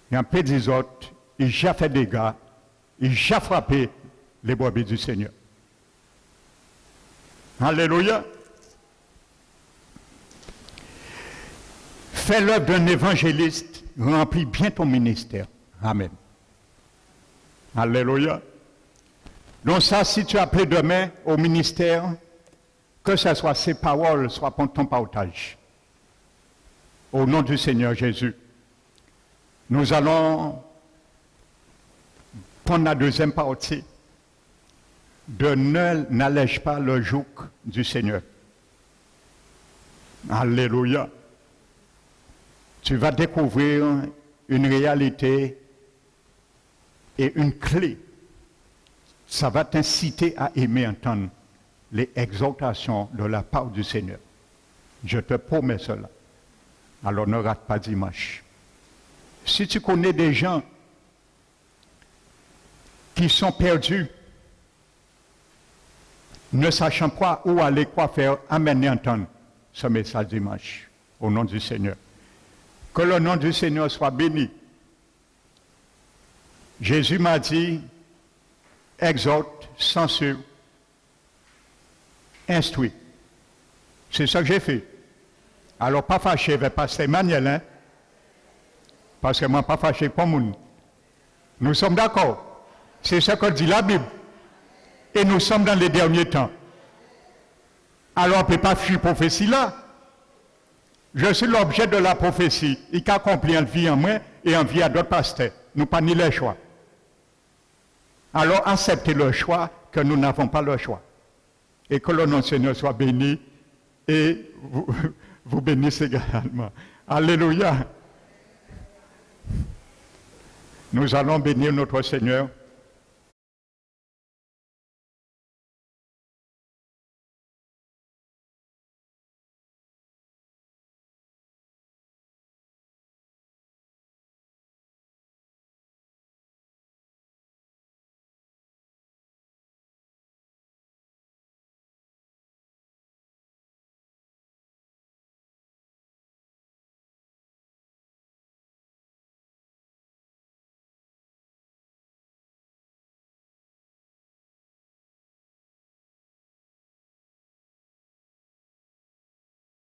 Il y a un peu des autres, il a déjà fait des dégâts, il a déjà frappé les brebis du Seigneur. Alléluia. Fais l'œuvre d'un évangéliste, remplis bien ton ministère. Amen. Alléluia. Donc ça, si tu es appelé demain au ministère, que ce soit ces paroles, soit pour ton partage. Au nom du Seigneur Jésus. Nous allons prendre la deuxième partie de n'allège pas le joug du Seigneur. Alléluia. Tu vas découvrir une réalité et une clé. Ça va t'inciter à aimer entendre les exhortations de la part du Seigneur. Je te promets cela. Alors ne rate pas dimanche. Si tu connais des gens qui sont perdus, ne sachant pas où aller, quoi faire, amenez entendre ce message dimanche, au nom du Seigneur. Que le nom du Seigneur soit béni. Jésus m'a dit, exhorte, censure, instruit. C'est ça que j'ai fait. Alors, pas fâché avec Pasteur Emmanuel, hein? Parce que moi, pas fâché pour moun. Nous sommes d'accord. C'est ce que dit la Bible. Et nous sommes dans les derniers temps. Alors, on ne peut pas fuir prophétie là. Je suis l'objet de la prophétie. Il a accompli en vie en moi et en vie à d'autres pasteurs. Nous pas ni le choix. Alors, acceptez le choix que nous n'avons pas le choix. Et que le nom du Seigneur soit béni et vous bénissez également. Alléluia. Nous allons bénir notre Seigneur.